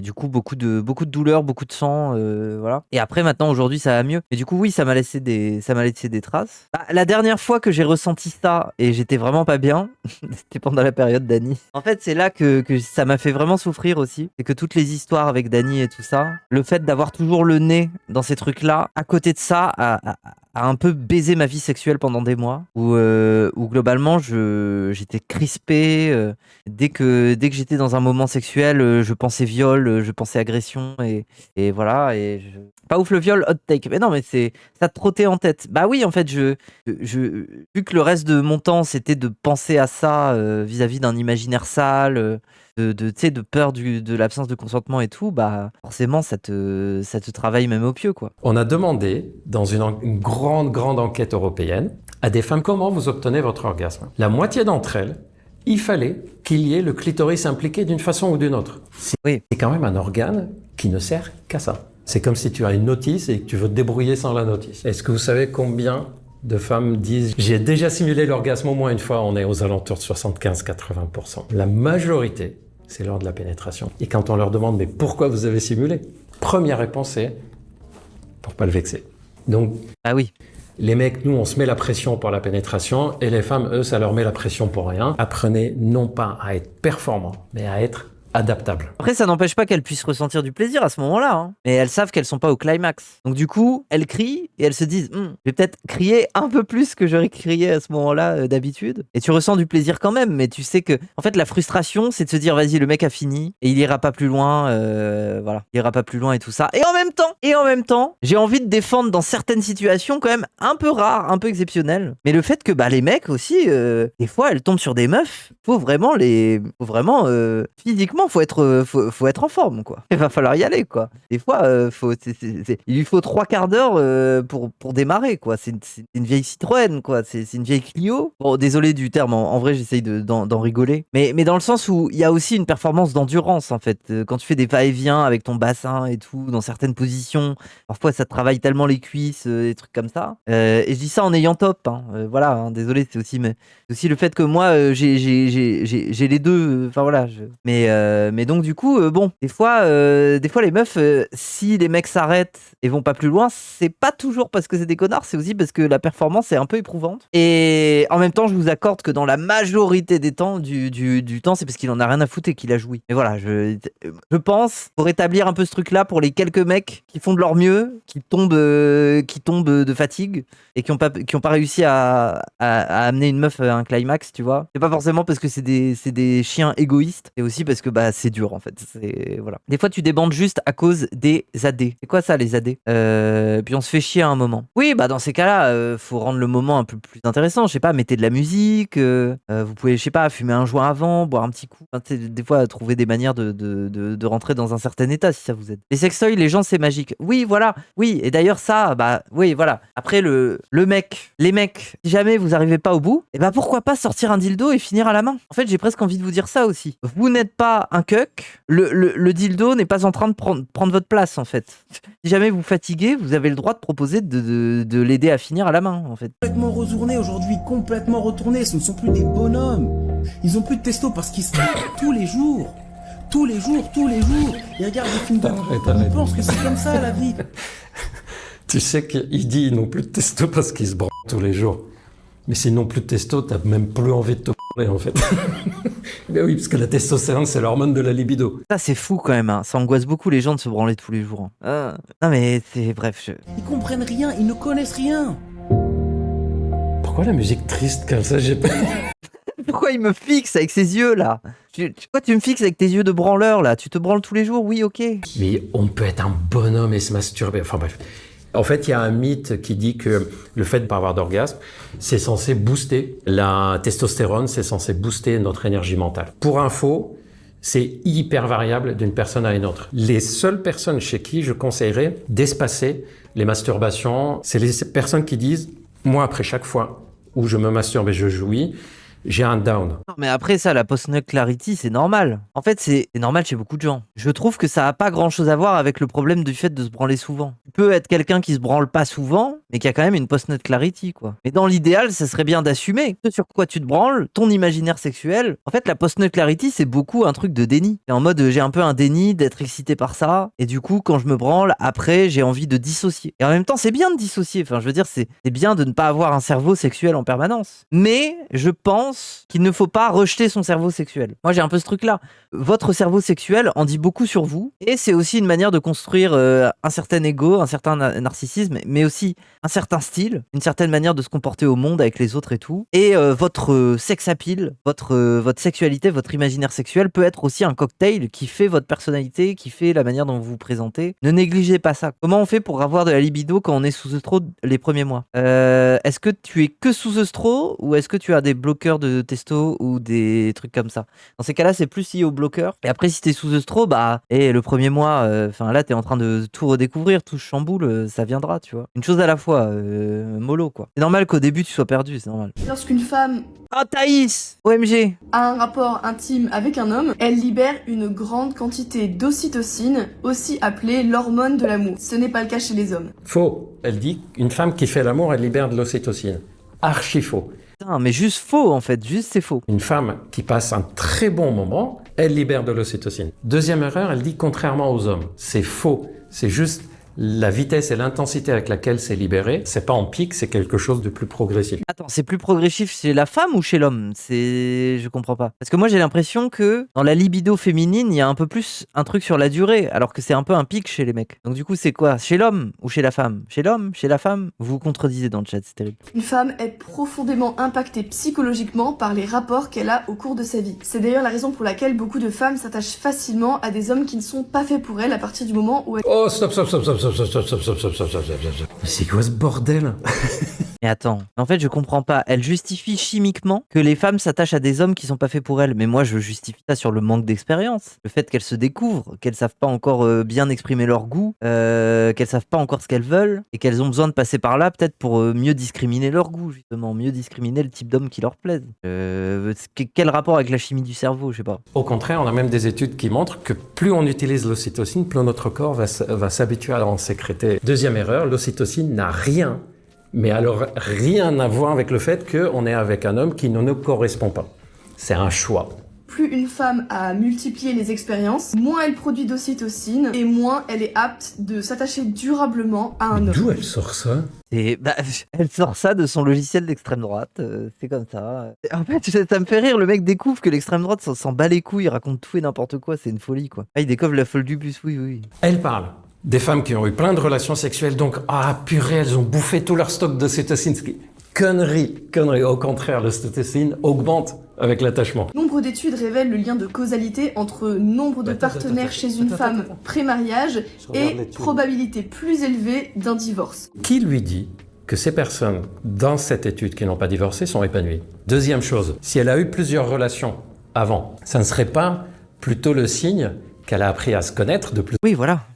Speaker 1: du coup, beaucoup de douleurs, beaucoup de sang, voilà. Et après, maintenant, aujourd'hui, ça va mieux. Et du coup, oui, ça m'a laissé des traces. Bah, la dernière fois que j'ai ressenti ça, et j'étais vraiment pas bien, c'était pendant la période Dany. En fait, c'est là que ça m'a fait vraiment souffrir aussi. C'est que toutes les histoires avec Dany et tout ça, le fait d'avoir toujours le nez dans ces trucs-là, à côté de ça, a un peu baisé ma vie sexuelle pendant des mois, où globalement, j'étais crispé. Dès que j'étais dans un moment sexuel, je pensais viol, je pensais agression, et voilà. Pas ouf le viol, hot take. Mais non, mais ça te trottait en tête. Bah oui, en fait, vu que le reste de mon temps, c'était de penser à ça vis-à-vis d'un imaginaire sale, de peur de l'absence de consentement et tout, bah forcément, ça te travaille même au pieu, quoi.
Speaker 3: On a demandé, dans une grande enquête européenne, à des femmes comment vous obtenez votre orgasme. La moitié d'entre elles, il fallait qu'il y ait le clitoris impliqué d'une façon ou d'une autre.
Speaker 1: Oui.
Speaker 3: C'est quand même un organe qui ne sert qu'à ça. C'est comme si tu as une notice et que tu veux te débrouiller sans la notice. Est-ce que vous savez combien de femmes disent « J'ai déjà simulé l'orgasme au moins une fois », on est aux alentours de 75-80%. La majorité, c'est lors de la pénétration. Et quand on leur demande « Mais pourquoi vous avez simulé ?» Première réponse, c'est « Pour pas le vexer ». Donc,
Speaker 1: ah oui.
Speaker 3: Les mecs, nous, on se met la pression pour la pénétration, et les femmes, eux, ça leur met la pression pour rien. Apprenez non pas à être performant, mais à être adaptable.
Speaker 1: Après, ça n'empêche pas qu'elles puissent ressentir du plaisir à ce moment-là, hein. Mais elles savent qu'elles sont pas au climax. Donc du coup, elles crient et elles se disent je vais peut-être crier un peu plus que j'aurais crié à ce moment-là d'habitude. Et tu ressens du plaisir quand même, mais tu sais que en fait la frustration, c'est de se dire vas-y, le mec a fini et il ira pas plus loin, voilà, il ira pas plus loin et tout ça. Et en même temps, j'ai envie de défendre dans certaines situations quand même un peu rares, un peu exceptionnelles. Mais le fait que les mecs aussi, des fois, elles tombent sur des meufs, faut vraiment physiquement, faut être en forme, quoi. Il va falloir y aller, quoi. Des fois, il lui faut 3 quarts d'heure pour démarrer, quoi. C'est une vieille Citroën, quoi. C'est une vieille Clio. Bon, désolé du terme. En vrai, j'essaye d'en rigoler. Mais dans le sens où il y a aussi une performance d'endurance, en fait. Quand tu fais des va-et-vient avec ton bassin et tout, dans certaines positions, parfois ça te travaille tellement les cuisses, des trucs comme ça. Et je dis ça en ayant top, hein. Voilà, hein, désolé, c'est aussi le fait que moi, j'ai les deux. Enfin voilà. Mais donc du coup, bon, des fois les meufs, si les mecs s'arrêtent et vont pas plus loin, c'est pas toujours parce que c'est des connards, c'est aussi parce que la performance est un peu éprouvante. Et en même temps, je vous accorde que dans la majorité des temps, du temps, c'est parce qu'il en a rien à foutre et qu'il a joui. Et voilà, je pense, pour établir un peu ce truc-là, pour les quelques mecs qui font de leur mieux, qui tombent de fatigue et qui ont pas réussi à amener une meuf à un climax, tu vois. C'est pas forcément parce que c'est des chiens égoïstes, et aussi parce que c'est dur en fait. Voilà. Des fois tu débandes juste à cause des AD. C'est quoi ça les AD? Puis on se fait chier à un moment. Oui, dans ces cas-là, faut rendre le moment un peu plus intéressant. Je sais pas, mettez de la musique, vous pouvez, je sais pas, fumer un joint avant, boire un petit coup. Enfin, des fois trouver des manières de rentrer dans un certain état si ça vous aide. Les sextoys, les gens, c'est magique. Oui, voilà. Oui, et d'ailleurs ça, oui, voilà. Après les mecs, si jamais vous arrivez pas au bout, pourquoi pas sortir un dildo et finir à la main? En fait, j'ai presque envie de vous dire ça aussi. Vous n'êtes pas un cuck, le dildo n'est pas en train de prendre votre place, en fait. Si jamais vous fatiguez, vous avez le droit de proposer de l'aider à finir à la main, en fait.
Speaker 2: Complètement retourné aujourd'hui, complètement retourné. Ce ne sont plus des bonhommes. Ils ont plus de testo parce qu'ils se tous les jours. Tous les jours. Ils regardent des films d'horreur.
Speaker 3: Arrête.
Speaker 2: Ils pensent que c'est comme ça la vie.
Speaker 3: Tu sais qu'il dit ils n'ont plus de testo parce qu'ils se branlent tous les jours. Mais s'ils n'ont plus de testo, t'as même plus envie de te branler en fait. Mais oui, parce que la testostérone, c'est l'hormone de la libido.
Speaker 1: Ça, c'est fou quand même. Hein. Ça angoisse beaucoup les gens de se branler tous les jours. Hein. Non, mais c'est bref.
Speaker 2: Ils comprennent rien, ils ne connaissent rien.
Speaker 3: Pourquoi la musique triste comme ça? J'ai pas...
Speaker 1: Pourquoi il me fixe avec ses yeux là? Pourquoi tu me fixes avec tes yeux de branleur là? Tu te branles tous les jours? Oui, ok.
Speaker 3: Mais on peut être un bonhomme et se masturber. Enfin bref. En fait, il y a un mythe qui dit que le fait de ne pas avoir d'orgasme, c'est censé booster la testostérone, c'est censé booster notre énergie mentale. Pour info, c'est hyper variable d'une personne à une autre. Les seules personnes chez qui je conseillerais d'espacer les masturbations, c'est les personnes qui disent « Moi, après chaque fois où je me masturbe et je jouis, j'ai un down. »
Speaker 1: Non, mais après ça, la post-nut clarity, c'est normal. En fait, c'est normal chez beaucoup de gens. Je trouve que ça a pas grand-chose à voir avec le problème du fait de se branler souvent. Tu peux être quelqu'un qui se branle pas souvent, mais qui a quand même une post-nut clarity, quoi. Mais dans l'idéal, ça serait bien d'assumer ce sur quoi tu te branles, ton imaginaire sexuel. En fait, la post-nut clarity, c'est beaucoup un truc de déni. C'est en mode, j'ai un peu un déni d'être excité par ça, et du coup, quand je me branle, après, j'ai envie de dissocier. Et en même temps, c'est bien de dissocier. Enfin, je veux dire, c'est bien de ne pas avoir un cerveau sexuel en permanence. Mais je pense qu'il ne faut pas rejeter son cerveau sexuel. Moi, j'ai un peu ce truc-là. Votre cerveau sexuel en dit beaucoup sur vous, et c'est aussi une manière de construire un certain ego, un certain narcissisme, mais aussi un certain style, une certaine manière de se comporter au monde avec les autres et tout. Et votre sex appeal, votre sexualité, votre imaginaire sexuel peut être aussi un cocktail qui fait votre personnalité, qui fait la manière dont vous vous présentez. Ne négligez pas ça. Comment on fait pour avoir de la libido quand on est sous œstro les premiers mois? Est-ce que tu es que sous œstro, ou est-ce que tu as des bloqueurs de testo ou des trucs comme ça? Dans ces cas-là, c'est plus lié au bloqueur. Et après, si t'es sous œstro, bah, et le premier mois, là, t'es en train de tout redécouvrir, tout chamboule, ça viendra, tu vois. Une chose à la fois, mollo, quoi. C'est normal qu'au début, tu sois perdu, c'est normal.
Speaker 9: Lorsqu'une femme
Speaker 1: Ah, Thaïs! OMG!
Speaker 9: a un rapport intime avec un homme, elle libère une grande quantité d'ocytocine, aussi appelée l'hormone de l'amour. Ce n'est pas le cas chez les hommes.
Speaker 3: Faux. Elle dit qu'une femme qui fait l'amour, elle libère de l'ocytocine. Archi faux.
Speaker 1: Putain, mais juste faux, en fait. Juste, c'est faux.
Speaker 3: Une femme qui passe un très bon moment, elle libère de l'ocytocine. Deuxième erreur, elle dit contrairement aux hommes. C'est faux. C'est juste la vitesse et l'intensité avec laquelle c'est libéré. C'est pas en pic, c'est quelque chose de plus progressif.
Speaker 1: Attends, c'est plus progressif chez la femme ou chez l'homme? Je comprends pas. Parce que moi, j'ai l'impression que dans la libido féminine, il y a un peu plus un truc sur la durée, alors que c'est un peu un pic chez les mecs. Donc du coup, c'est quoi? Chez l'homme ou chez la femme? Chez l'homme? Chez la femme? Vous vous contredisez dans le chat, c'est terrible.
Speaker 9: Une femme est profondément impactée psychologiquement par les rapports qu'elle a au cours de sa vie. C'est d'ailleurs la raison pour laquelle beaucoup de femmes s'attachent facilement à des hommes qui ne sont pas faits pour elles à partir du moment où elles...
Speaker 3: Oh, stop. Mais c'est quoi ce bordel?
Speaker 1: Mais attends, en fait, je comprends pas. Elle justifie chimiquement que les femmes s'attachent à des hommes qui sont pas faits pour elles. Mais moi, je justifie ça sur le manque d'expérience. Le fait qu'elles se découvrent, qu'elles savent pas encore bien exprimer leur goût, qu'elles savent pas encore ce qu'elles veulent, et qu'elles ont besoin de passer par là, peut-être pour mieux discriminer leur goût, justement. Mieux discriminer le type d'homme qui leur plaise. Quel rapport avec la chimie du cerveau? Je sais pas.
Speaker 3: Au contraire, on a même des études qui montrent que plus on utilise l'ocytocine, plus notre corps va s'habituer à en sécréter. Deuxième erreur, l'ocytocine n'a rien, mais alors rien à voir avec le fait qu'on est avec un homme qui ne nous correspond pas. C'est un choix.
Speaker 9: Plus une femme a multiplié les expériences, moins elle produit d'ocytocine et moins elle est apte de s'attacher durablement à un homme.
Speaker 3: D'où elle sort ça?
Speaker 1: Elle sort ça de son logiciel d'extrême droite, c'est comme ça. En fait, ça me fait rire, le mec découvre que l'extrême droite s'en bat les couilles, il raconte tout et n'importe quoi, c'est une folie, quoi. Ah, il découvre la folle du bus, oui.
Speaker 3: Elle parle des femmes qui ont eu plein de relations sexuelles, donc, ah purée, elles ont bouffé tout leur stock d'ocytocine. Connerie. Au contraire, l'ocytocine augmente avec l'attachement.
Speaker 9: Nombre d'études révèlent le lien de causalité entre nombre de partenaires chez une femme pré-mariage et probabilité plus élevée d'un divorce.
Speaker 3: Qui lui dit que ces personnes, dans cette étude qui n'ont pas divorcé, sont épanouies? Deuxième chose, si elle a eu plusieurs relations avant, ça ne serait pas plutôt le signe qu'elle a appris à se connaître de plus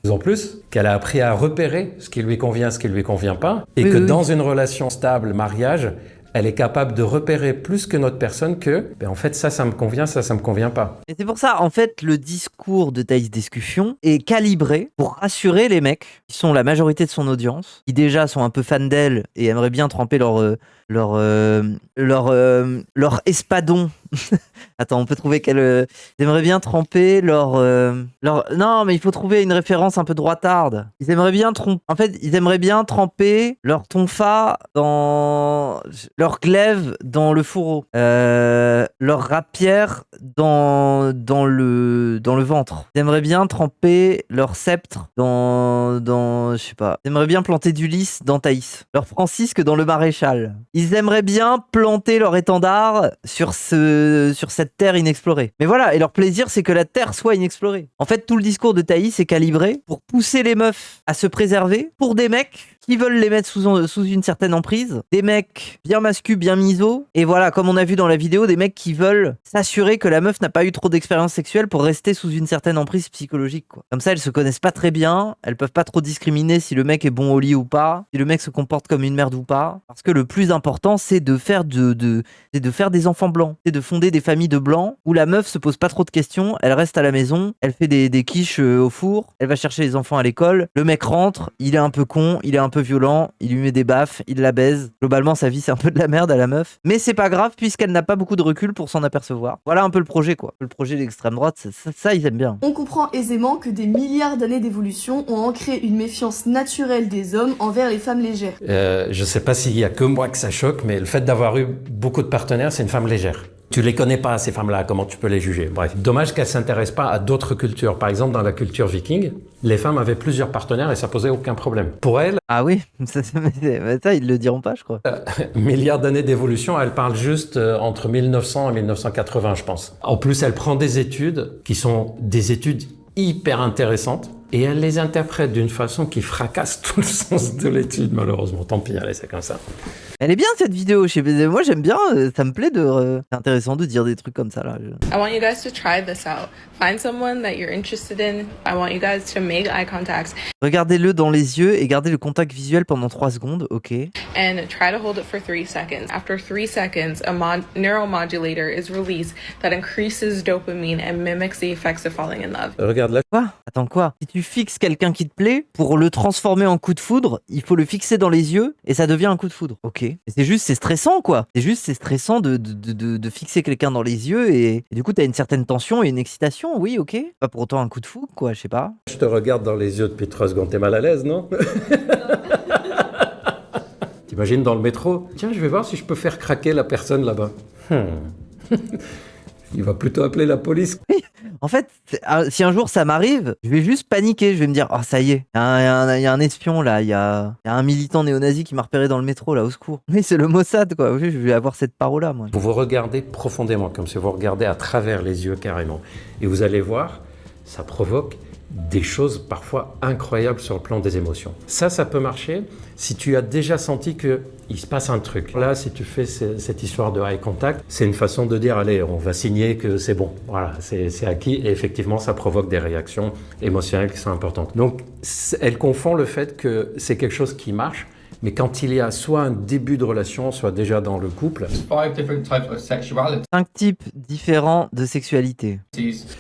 Speaker 3: en plus, qu'elle a appris à repérer ce qui lui convient, ce qui lui convient pas, et dans une relation stable, mariage, elle est capable de repérer plus que notre personne que, en fait, ça me convient, ça me convient pas.
Speaker 1: Et c'est pour ça, en fait, le discours de Thaïs Discussion est calibré pour rassurer les mecs qui sont la majorité de son audience, qui déjà sont un peu fans d'elle et aimeraient bien tremper leur espadon. Attends, on peut trouver qu'elle aimerait bien tremper non, mais il faut trouver une référence un peu droitarde. Ils aimeraient bien tremper leur tonfa dans leur glaive dans le fourreau, leur rapière dans le ventre. Ils aimeraient bien tremper leur sceptre dans je sais pas. Ils aimeraient bien planter du lys dans Thaïs, leur Francisque dans le maréchal. Ils aimeraient bien planter leur étendard sur cette terre inexplorée. Mais voilà, et leur plaisir, c'est que la terre soit inexplorée. En fait, tout le discours de Thaïs est calibré pour pousser les meufs à se préserver pour des mecs qui veulent les mettre sous une certaine emprise, des mecs bien masculins, bien misos, et voilà, comme on a vu dans la vidéo, des mecs qui veulent s'assurer que la meuf n'a pas eu trop d'expérience sexuelle pour rester sous une certaine emprise psychologique, quoi. Comme ça, elles se connaissent pas très bien, elles peuvent pas trop discriminer si le mec est bon au lit ou pas, si le mec se comporte comme une merde ou pas, parce que le plus important, c'est de faire des enfants blancs, c'est de fonder des familles de blancs où la meuf se pose pas trop de questions, elle reste à la maison, elle fait des quiches au four, elle va chercher les enfants à l'école, le mec rentre, il est un peu con, il est un peu violent, il lui met des baffes, il la baise. Globalement, sa vie, c'est un peu de la merde à la meuf. Mais c'est pas grave puisqu'elle n'a pas beaucoup de recul pour s'en apercevoir. Voilà un peu le projet, quoi. Le projet de l'extrême droite, ça, ils aiment bien.
Speaker 9: On comprend aisément que des milliards d'années d'évolution ont ancré une méfiance naturelle des hommes envers les femmes légères.
Speaker 3: Je sais pas s'il y a que moi que ça choque, mais le fait d'avoir eu beaucoup de partenaires, c'est une femme légère. Tu les connais pas, ces femmes-là, comment tu peux les juger? Bref, dommage qu'elles s'intéressent pas à d'autres cultures. Par exemple, dans la culture viking, les femmes avaient plusieurs partenaires et ça posait aucun problème. Pour elles...
Speaker 1: Ah oui, ça ils le diront pas, je crois.
Speaker 3: Milliards d'années d'évolution, elle parle juste entre 1900 et 1980, je pense. En plus, elle prend des études qui sont des études hyper intéressantes et elle les interprète d'une façon qui fracasse tout le sens de l'étude, malheureusement. Tant pis, allez, c'est comme ça.
Speaker 1: Elle est bien cette vidéo, moi j'aime bien, ça me plaît c'est intéressant de dire des trucs comme ça là.
Speaker 10: I want you guys to try this out. Find someone that you're interested in. I want you guys to make eye contact.
Speaker 1: Regardez-le dans les yeux et gardez le contact visuel pendant 3 secondes, ok.
Speaker 10: And try to hold it for 3 seconds. After 3 seconds, a neuromodulator is released that increases dopamine and mimics the effects of falling in love.
Speaker 3: Regarde là.
Speaker 1: Quoi? Attends quoi? Si tu fixes quelqu'un qui te plaît, pour le transformer en coup de foudre, il faut le fixer dans les yeux et ça devient un coup de foudre. Ok. C'est stressant quoi. C'est stressant de fixer quelqu'un dans les yeux et du coup t'as une certaine tension et une excitation, oui, ok. Pas pour autant un coup de foudre quoi, je sais pas.
Speaker 3: Je te regarde dans les yeux depuis 3 secondes, t'es mal à l'aise, non? T'imagines dans le métro? Tiens, je vais voir si je peux faire craquer la personne là-bas. Il va plutôt appeler la police.
Speaker 1: Oui, en fait, si un jour ça m'arrive, je vais juste paniquer. Je vais me dire, oh ça y est, il y a un espion là, il y a un militant néo-nazi qui m'a repéré dans le métro là, au secours. Oui, c'est le Mossad quoi. Oui, je vais avoir cette parole-là moi.
Speaker 3: Vous regardez profondément, comme si vous regardez à travers les yeux carrément. Et vous allez voir, ça provoque des choses parfois incroyables sur le plan des émotions. Ça peut marcher si tu as déjà senti qu'il se passe un truc. Là, si tu fais cette histoire de eye contact, c'est une façon de dire, allez, on va signer que c'est bon. Voilà, c'est acquis. Et effectivement, ça provoque des réactions émotionnelles qui sont importantes. Donc, elle confond le fait que c'est quelque chose qui marche, mais quand il y a soit un début de relation, soit déjà dans le couple.
Speaker 1: 5 types différents de sexualité.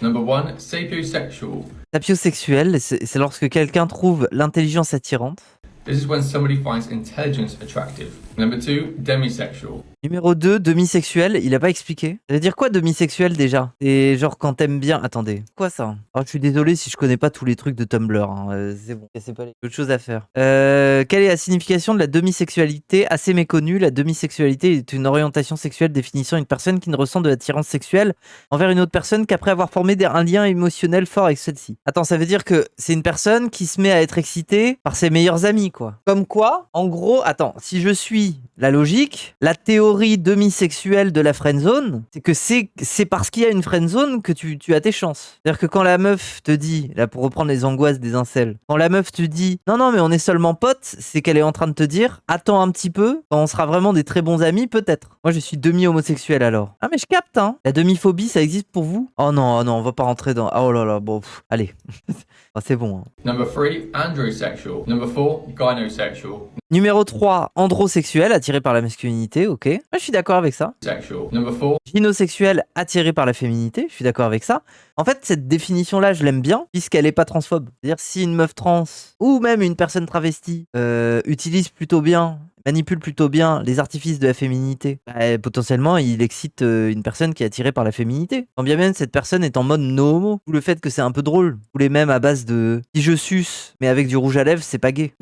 Speaker 11: Number 1, sapiosexual.
Speaker 1: Sapiosexuel, c'est lorsque quelqu'un trouve l'intelligence attirante.
Speaker 11: This is when somebody finds intelligence attractive. Number 2, demisexual.
Speaker 1: Numéro 2, demisexuel, il a pas expliqué. Ça veut dire quoi demisexuel déjà? C'est genre quand t'aimes bien... Attendez, quoi ça? Oh, je suis désolé si je connais pas tous les trucs de Tumblr, hein. C'est bon, c'est pas autre chose à faire. Quelle est la signification de la demisexualité? Assez méconnue, la demisexualité est une orientation sexuelle définissant une personne qui ne ressent de l'attirance sexuelle envers une autre personne qu'après avoir formé un lien émotionnel fort avec celle-ci. Attends, ça veut dire que c'est une personne qui se met à être excitée par ses meilleurs amis, quoi. Comme quoi, en gros, attends, si je suis la logique, la théorie demisexuelle de la friendzone, c'est que c'est parce qu'il y a une friendzone que tu as tes chances. C'est-à-dire que quand la meuf te dit, là pour reprendre les angoisses des incels, quand la meuf te dit non mais on est seulement potes, c'est qu'elle est en train de te dire attends un petit peu, quand on sera vraiment des très bons amis peut-être. Moi je suis demi-homosexuel alors. Ah mais je capte hein. La demi-phobie ça existe pour vous? Oh non on va pas rentrer dans... Oh là là bon allez. Oh, c'est bon. Hein.
Speaker 11: Number 3, androsexual. Number 4, gynosexual.
Speaker 1: Numéro 3, androsexuel, attiré par la masculinité, ok. Moi, je suis d'accord avec ça.
Speaker 11: Sexual. Number 4.
Speaker 1: Gynosexuel, attiré par la féminité, je suis d'accord avec ça. En fait, cette définition-là, je l'aime bien, puisqu'elle est pas transphobe. C'est-à-dire, si une meuf trans, ou même une personne travestie, utilise plutôt bien, manipule plutôt bien les artifices de la féminité, bah, potentiellement, il excite une personne qui est attirée par la féminité. Quand bien même cette personne est en mode no homo. Ou le fait que c'est un peu drôle. Ou les mêmes à base de si je suce, mais avec du rouge à lèvres, c'est pas gay.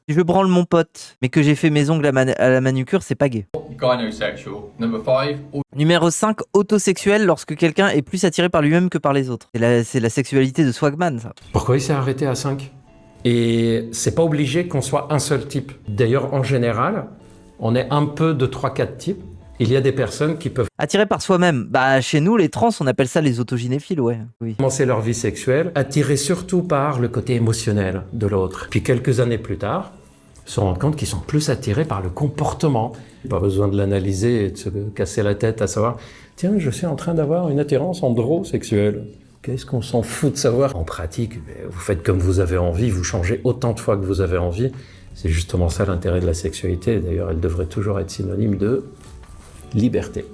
Speaker 1: Si je branle mon pote, mais que j'ai fait mes ongles à la manucure, c'est pas gay.
Speaker 11: Gynosexual. Number 5.
Speaker 1: Numéro 5, autosexuel, lorsque quelqu'un est plus attiré par lui-même que par les autres. C'est la sexualité de Swagman, ça.
Speaker 3: Pourquoi il s'est arrêté à 5? Et c'est pas obligé qu'on soit un seul type. D'ailleurs, en général, on est un peu de 3-4 types. Il y a des personnes qui peuvent
Speaker 1: Attiré par soi-même. Bah, chez nous, les trans, on appelle ça les autogynéphiles, ouais. Oui.
Speaker 3: commencer leur vie sexuelle attirés surtout par le côté émotionnel de l'autre. Puis quelques années plus tard, se rendent compte qu'ils sont plus attirés par le comportement. Pas besoin de l'analyser et de se casser la tête à savoir « Tiens, je suis en train d'avoir une attirance androsexuelle ». Qu'est-ce qu'on s'en fout de savoir? En pratique, vous faites comme vous avez envie, vous changez autant de fois que vous avez envie. C'est justement ça l'intérêt de la sexualité. D'ailleurs, elle devrait toujours être synonyme de liberté.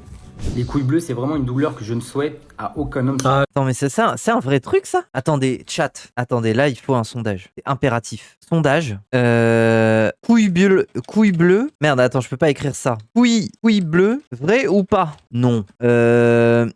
Speaker 12: Les couilles bleues, c'est vraiment une douleur que je ne souhaite à aucun homme.
Speaker 1: Ah, attends, mais c'est un vrai truc, ça? Attendez, chat. Attendez, là, il faut un sondage. C'est impératif. Sondage. Couille bleue. Merde, attends, je peux pas écrire ça. Couille bleue, vrai ou pas? Non.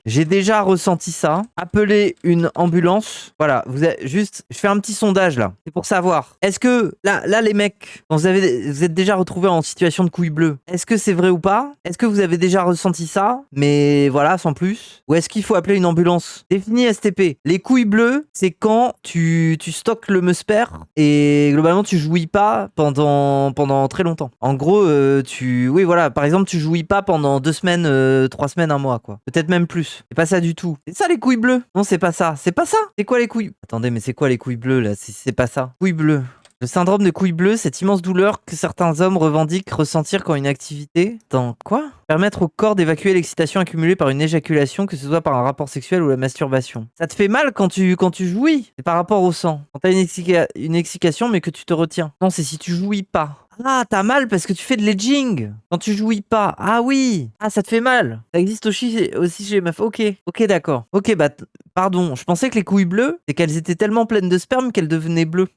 Speaker 1: J'ai déjà ressenti ça. Appelez une ambulance. Voilà, vous avez juste... Je fais un petit sondage, là. C'est pour savoir. Est-ce que, là, les mecs, quand vous êtes déjà retrouvés en situation de couille bleue, est-ce que c'est vrai ou pas? Est-ce que vous avez déjà ressenti ça? Mais voilà, sans plus. Ou est-ce qu'il faut appeler une ambulance? Défini STP. Les couilles bleues, c'est quand tu stockes le musper et globalement tu jouis pas pendant très longtemps. En gros, oui voilà, par exemple tu jouis pas pendant 2 semaines, 3 semaines, 1 mois quoi. Peut-être même plus. C'est pas ça du tout. C'est ça les couilles bleues? Non, c'est pas ça. C'est pas ça. C'est quoi les couilles? Attendez, mais c'est quoi les couilles bleues là? C'est pas ça. Couilles bleues. Le syndrome de couille bleue, cette immense douleur que certains hommes revendiquent ressentir quand une activité... Attends, quoi? Permettre au corps d'évacuer l'excitation accumulée par une éjaculation, que ce soit par un rapport sexuel ou la masturbation. Ça te fait mal quand tu jouis? C'est par rapport au sang. Quand t'as une excitation mais que tu te retiens. Non, c'est si tu jouis pas. Ah, t'as mal parce que tu fais de l'edging. Quand tu jouis pas. Ah oui. Ah, ça te fait mal. Ça existe aussi chez les meufs. Ok, d'accord. Ok, bah, pardon. Je pensais que les couilles bleues, c'est qu'elles étaient tellement pleines de sperme qu'elles devenaient bleues.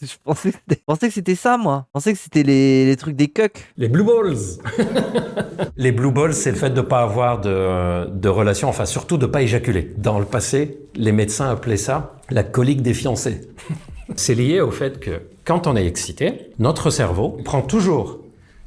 Speaker 1: Je pensais que c'était ça, moi. Je pensais que c'était les trucs des cucks.
Speaker 3: Les blue balls. Les blue balls, c'est le fait de ne pas avoir de relation, enfin surtout de ne pas éjaculer. Dans le passé, les médecins appelaient ça la colique des fiancés. C'est lié au fait que quand on est excité, notre cerveau prend toujours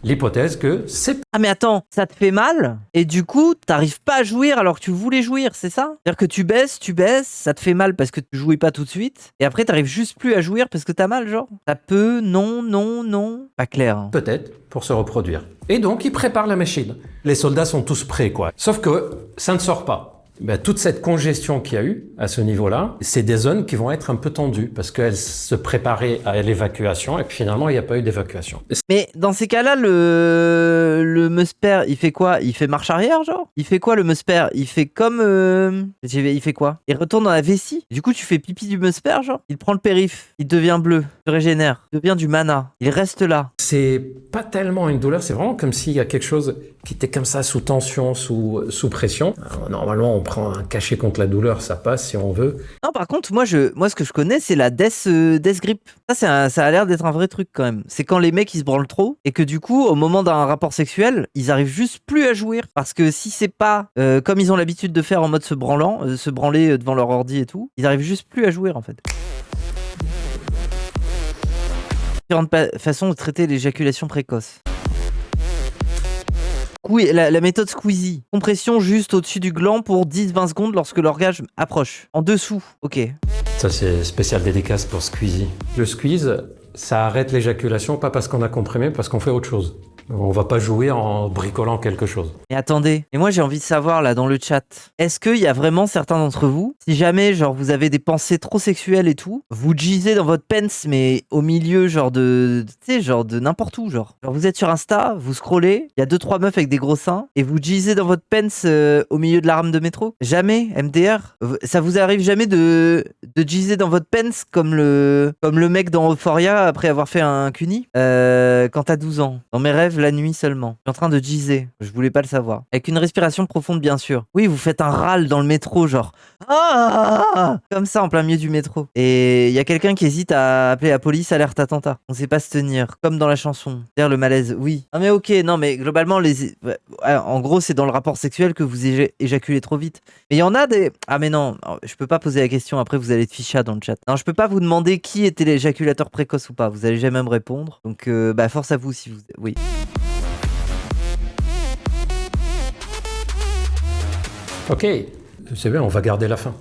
Speaker 3: l'hypothèse que c'est...
Speaker 1: Ah mais attends, ça te fait mal et du coup, t'arrives pas à jouir alors que tu voulais jouir, c'est ça? C'est-à-dire que tu baisses, ça te fait mal parce que tu jouis pas tout de suite et après t'arrives juste plus à jouir parce que t'as mal, genre? Ça peut, non. Pas clair. Hein.
Speaker 3: Peut-être pour se reproduire. Et donc, ils préparent la machine. Les soldats sont tous prêts, quoi. Sauf que ça ne sort pas. Ben, toute cette congestion qu'il y a eu à ce niveau-là, c'est des zones qui vont être un peu tendues parce qu'elles se préparaient à l'évacuation et puis finalement, il n'y a pas eu d'évacuation.
Speaker 1: Mais dans ces cas-là, le musper, il fait quoi? Il fait marche arrière, genre? Il fait quoi, le musper? Il fait comme... Il fait quoi? Il retourne dans la vessie. Du coup, tu fais pipi du musper, genre? Il prend le périph', il devient bleu, il se régénère, il devient du mana, il reste là.
Speaker 3: C'est pas tellement une douleur, c'est vraiment comme s'il y a quelque chose qui était comme ça, sous tension, sous pression. Alors, normalement, on prend un cachet contre la douleur, ça passe si on veut.
Speaker 1: Non, par contre, moi ce que je connais, c'est la death grip. Ça a l'air d'être un vrai truc quand même. C'est quand les mecs ils se branlent trop et que du coup, au moment d'un rapport sexuel, ils arrivent juste plus à jouir. Parce que si c'est pas comme ils ont l'habitude de faire en mode se branler devant leur ordi et tout, ils arrivent juste plus à jouir en fait. Différentes façons de traiter l'éjaculation précoce. La méthode Squeezie. Compression juste au-dessus du gland pour 10-20 secondes lorsque l'orgasme approche. En dessous, ok.
Speaker 3: Ça, c'est spécial dédicace pour Squeezie. Le squeeze, ça arrête l'éjaculation, pas parce qu'on a comprimé, parce qu'on fait autre chose. On va pas jouer en bricolant quelque chose.
Speaker 1: Et attendez, et moi j'ai envie de savoir là dans le chat, est-ce qu'il y a vraiment certains d'entre vous, si jamais genre vous avez des pensées trop sexuelles et tout, vous gisez dans votre pence mais au milieu genre de, tu sais, genre de n'importe où genre. Genre vous êtes sur Insta, vous scrollez, il y a 2-3 meufs avec des gros seins et vous gisez dans votre pence au milieu de la rame de métro. Jamais, MDR. Ça vous arrive jamais de giser dans votre pence comme le mec dans Euphoria après avoir fait un cuni quand t'as 12 ans. Dans mes rêves la nuit seulement. Je suis en train de giser. Je voulais pas le savoir. Avec une respiration profonde, bien sûr. Oui, vous faites un râle dans le métro, genre. Ah, comme ça, en plein milieu du métro. Et il y a quelqu'un qui hésite à appeler la police, alerte attentat. On sait pas se tenir. Comme dans la chanson. C'est-à-dire le malaise. Oui. Non, mais ok. Non, mais globalement, en gros, c'est dans le rapport sexuel que vous éjaculez trop vite. Mais il y en a des. Ah, mais non. Je peux pas poser la question. Après, vous allez être ficha dans le chat. Non, je peux pas vous demander qui était l'éjaculateur précoce ou pas. Vous allez jamais me répondre. Donc, force à vous si vous. Oui.
Speaker 3: Ok, c'est bien, on va garder la fin.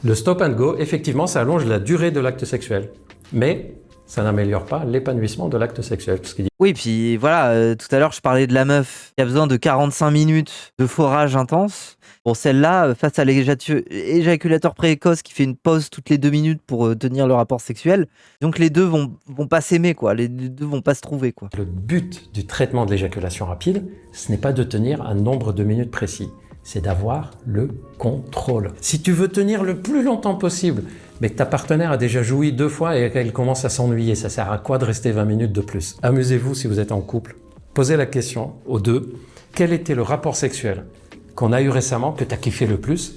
Speaker 3: Le stop and go, effectivement, ça allonge la durée de l'acte sexuel. Mais ça n'améliore pas l'épanouissement de l'acte sexuel.
Speaker 1: Oui, puis voilà, tout à l'heure, je parlais de la meuf qui a besoin de 45 minutes de forage intense. Bon, celle-là, face à l'éjaculateur précoce qui fait une pause toutes les 2 minutes pour tenir le rapport sexuel, donc les deux vont pas s'aimer, quoi. Les deux vont pas se trouver, quoi.
Speaker 3: Le but du traitement de l'éjaculation rapide, ce n'est pas de tenir un nombre de minutes précis. C'est d'avoir le contrôle. Si tu veux tenir le plus longtemps possible, mais que ta partenaire a déjà joui 2 fois et qu'elle commence à s'ennuyer, ça sert à quoi de rester 20 minutes de plus? Amusez-vous si vous êtes en couple. Posez la question aux deux. Quel était le rapport sexuel qu'on a eu récemment, que tu as kiffé le plus?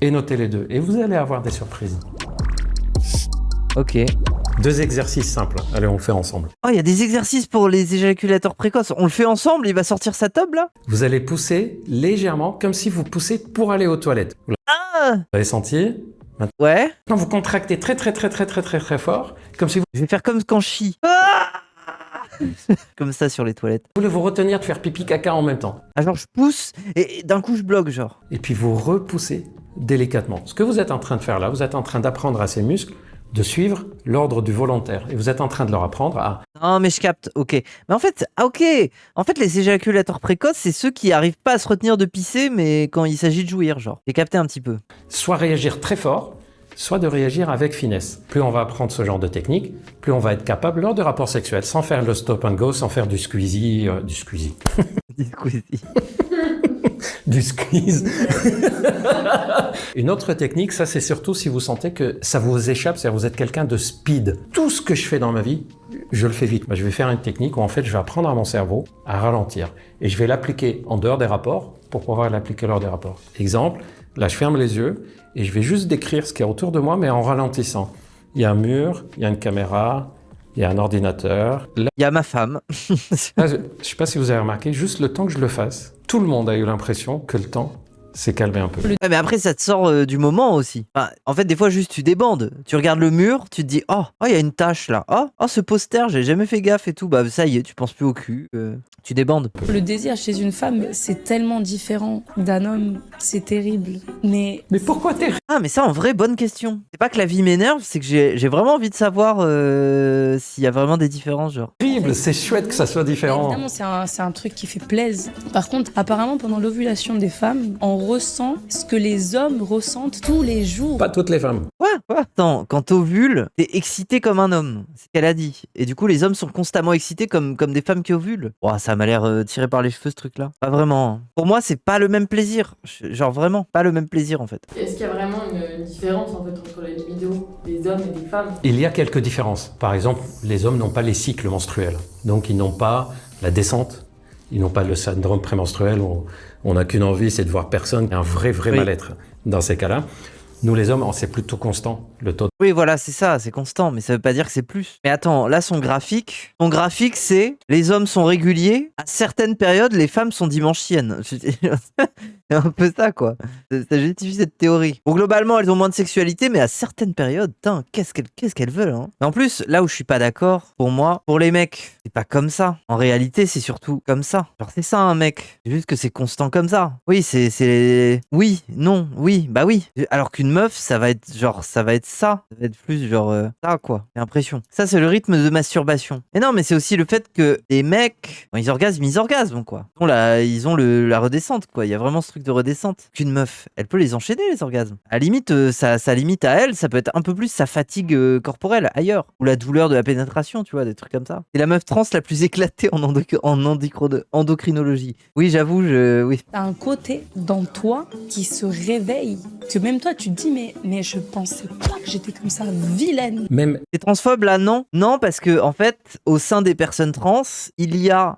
Speaker 3: Et notez les deux. Et vous allez avoir des surprises.
Speaker 1: Ok.
Speaker 3: 2 exercices simples. Allez, on le fait ensemble.
Speaker 1: Oh, il y a des exercices pour les éjaculateurs précoces. On le fait ensemble, il va sortir sa tub, là?
Speaker 3: Vous allez pousser légèrement, comme si vous poussez pour aller aux toilettes.
Speaker 1: Ah!
Speaker 3: Vous avez senti?
Speaker 1: Ouais.
Speaker 3: Quand vous contractez très fort, comme si vous...
Speaker 1: Je vais faire comme quand je chie. Ah! Comme ça sur les toilettes.
Speaker 3: Vous voulez vous retenir de faire pipi caca en même temps.
Speaker 1: Ah, genre je pousse et d'un coup je bloque, genre.
Speaker 3: Et puis vous repoussez délicatement. Ce que vous êtes en train de faire là, vous êtes en train d'apprendre à ces muscles de suivre l'ordre du volontaire. Et vous êtes en train de leur apprendre à...
Speaker 1: Non, mais je capte, ok. Mais en fait, les éjaculateurs précoces, c'est ceux qui arrivent pas à se retenir de pisser, mais quand il s'agit de jouir, genre. J'ai capté un petit peu.
Speaker 3: Soit réagir très fort, soit de réagir avec finesse. Plus on va apprendre ce genre de technique, plus on va être capable, lors de rapports sexuels, sans faire le stop and go, sans faire du squeezie... Du squeezie. Du squeeze. Une autre technique, ça c'est surtout si vous sentez que ça vous échappe, c'est-à-dire vous êtes quelqu'un de speed. Tout ce que je fais dans ma vie, je le fais vite. Je vais faire une technique où en fait je vais apprendre à mon cerveau à ralentir. Et je vais l'appliquer en dehors des rapports pour pouvoir l'appliquer lors des rapports. Exemple, là je ferme les yeux et je vais juste décrire ce qu'il y a autour de moi mais en ralentissant. Il y a un mur, il y a une caméra, il y a un ordinateur. Là,
Speaker 1: il y a ma femme.
Speaker 3: Là, je ne sais pas si vous avez remarqué, juste le temps que je le fasse, tout le monde a eu l'impression que le temps s'est calmé un peu.
Speaker 1: Ouais, mais après, ça te sort du moment aussi. Enfin, en fait, des fois, juste tu débandes. Tu regardes le mur, tu te dis oh, il y a une tache là. Oh, ce poster, j'ai jamais fait gaffe et tout. Bah, ça y est, tu penses plus au cul. Tu débandes.
Speaker 13: Le désir chez une femme, c'est tellement différent d'un homme. C'est terrible. Mais
Speaker 3: pourquoi t'es...
Speaker 1: Ah, mais ça, en vrai, bonne question. C'est pas que la vie m'énerve, c'est que j'ai vraiment envie de savoir s'il y a vraiment des différences, genre.
Speaker 3: Terrible, c'est chouette que ça soit différent.
Speaker 13: Évidemment, c'est un truc qui fait plaisir. Par contre, apparemment, pendant l'ovulation des femmes, on ressent ce que les hommes ressentent tous les jours.
Speaker 3: Pas toutes les femmes.
Speaker 1: Ouais. Attends, quand t'ovules, t'es excité comme un homme. C'est ce qu'elle a dit. Et du coup, les hommes sont constamment excités comme des femmes qui ovulent. Oh, ça m'a l'air tiré par les cheveux, ce truc-là. Pas vraiment. Pour moi, c'est pas le même plaisir. Genre, vraiment, pas le même plaisir, en fait.
Speaker 14: Est-ce qu'il y a vraiment une différence, en fait, entre les libidos des hommes et des femmes?
Speaker 3: Il y a quelques différences. Par exemple, les hommes n'ont pas les cycles menstruels. Donc, ils n'ont pas la descente. Ils n'ont pas le syndrome prémenstruel où on n'a qu'une envie, c'est de voir personne. Il y a un vrai mal-être dans ces cas-là. Nous, les hommes, c'est plutôt constant, le taux.
Speaker 1: Oui, voilà, c'est ça, c'est constant, mais ça veut pas dire que c'est plus. Mais attends, là, son graphique, c'est les hommes sont réguliers, à certaines périodes, les femmes sont dimanchiennes. C'est un peu ça, quoi. Ça justifie cette théorie. Bon, globalement, elles ont moins de sexualité, mais à certaines périodes, putain, qu'est-ce qu'elles veulent, hein. Mais en plus, là où je suis pas d'accord, pour moi, pour les mecs, c'est pas comme ça. En réalité, c'est surtout comme ça. Genre, c'est ça, un mec. C'est juste que c'est constant comme ça. Oui, c'est... Oui, non, oui, bah oui. Alors qu'une meuf, ça va être ça. Ça va être plus genre ça, quoi. J'ai l'impression. Ça, c'est le rythme de masturbation. Mais non, mais c'est aussi le fait que les mecs, quand ils orgasment, quoi. Ils ont la redescente, quoi. Il y a vraiment ce truc de redescente. Qu'une meuf, elle peut les enchaîner, les orgasmes. À la limite, ça limite à elle, ça peut être un peu plus sa fatigue corporelle ailleurs. Ou la douleur de la pénétration, tu vois, des trucs comme ça. C'est la meuf trans la plus éclatée en endocrinologie. Oui, j'avoue, oui.
Speaker 13: T'as un côté dans toi qui se réveille. Que même toi, tu te dis, mais je pensais pas que j'étais comme ça, vilaine.
Speaker 3: Même
Speaker 1: les transphobes, là, non. Non, parce que, en fait, au sein des personnes trans, il y a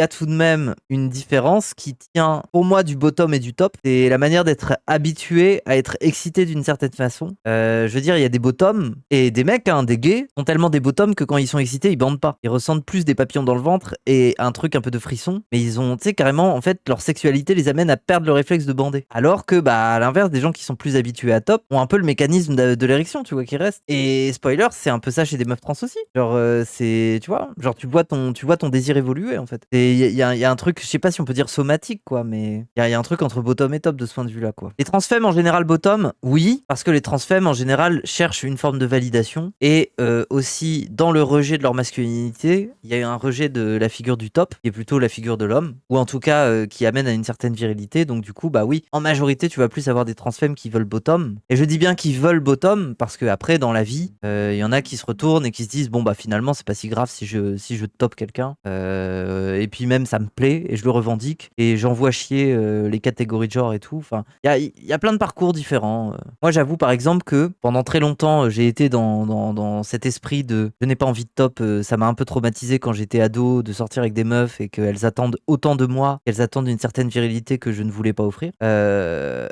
Speaker 1: tout de même une différence qui tient, pour moi, du bottom et du top. C'est la manière d'être habitué à être excité d'une certaine façon. Je veux dire, il y a des bottoms et des mecs, des gays, sont tellement des bottoms que quand ils sont excités, ils bandent pas. Ils ressentent plus des papillons dans le ventre et un truc un peu de frisson. Mais ils ont, tu sais, carrément, en fait, leur sexualité les amène à perdre le réflexe de bander. Alors que, à l'inverse, des gens qui sont plus habitués à top ont un peu le mécanisme de l'érection, tu vois, qui reste. Et spoiler, c'est un peu ça chez des meufs trans aussi. Genre, c'est, tu vois, genre, tu vois ton désir évoluer, en fait. Et il y a un truc, je sais pas si on peut dire somatique, quoi, mais il y a un truc entre bottom et top de ce point de vue-là, quoi. Les transfemmes, en général, bottom, oui, parce que les transfemmes, en général, cherchent une forme de validation. Et aussi, dans le rejet de leur masculinité, il y a un rejet de la figure du top, qui est plutôt la figure de l'homme, ou en tout cas, qui amène à une certaine virilité. Donc, du coup, oui, en majorité, tu vas plus avoir des transfemmes qui veulent bottom. Et je dis bien qu'ils veulent bottom, parce que après, dans la vie, il y en a qui se retournent et qui se disent, finalement, c'est pas si grave si je top quelqu'un. Et puis même, ça me plaît, et je le revendique, et j'envoie chier les catégories de genre et tout. Enfin, il y a plein de parcours différents. Moi, j'avoue, par exemple, que pendant très longtemps, j'ai été dans cet esprit de je n'ai pas envie de top. Ça m'a un peu traumatisé quand j'étais ado de sortir avec des meufs et qu'elles attendent autant de moi, qu'elles attendent une certaine virilité que je ne voulais pas offrir.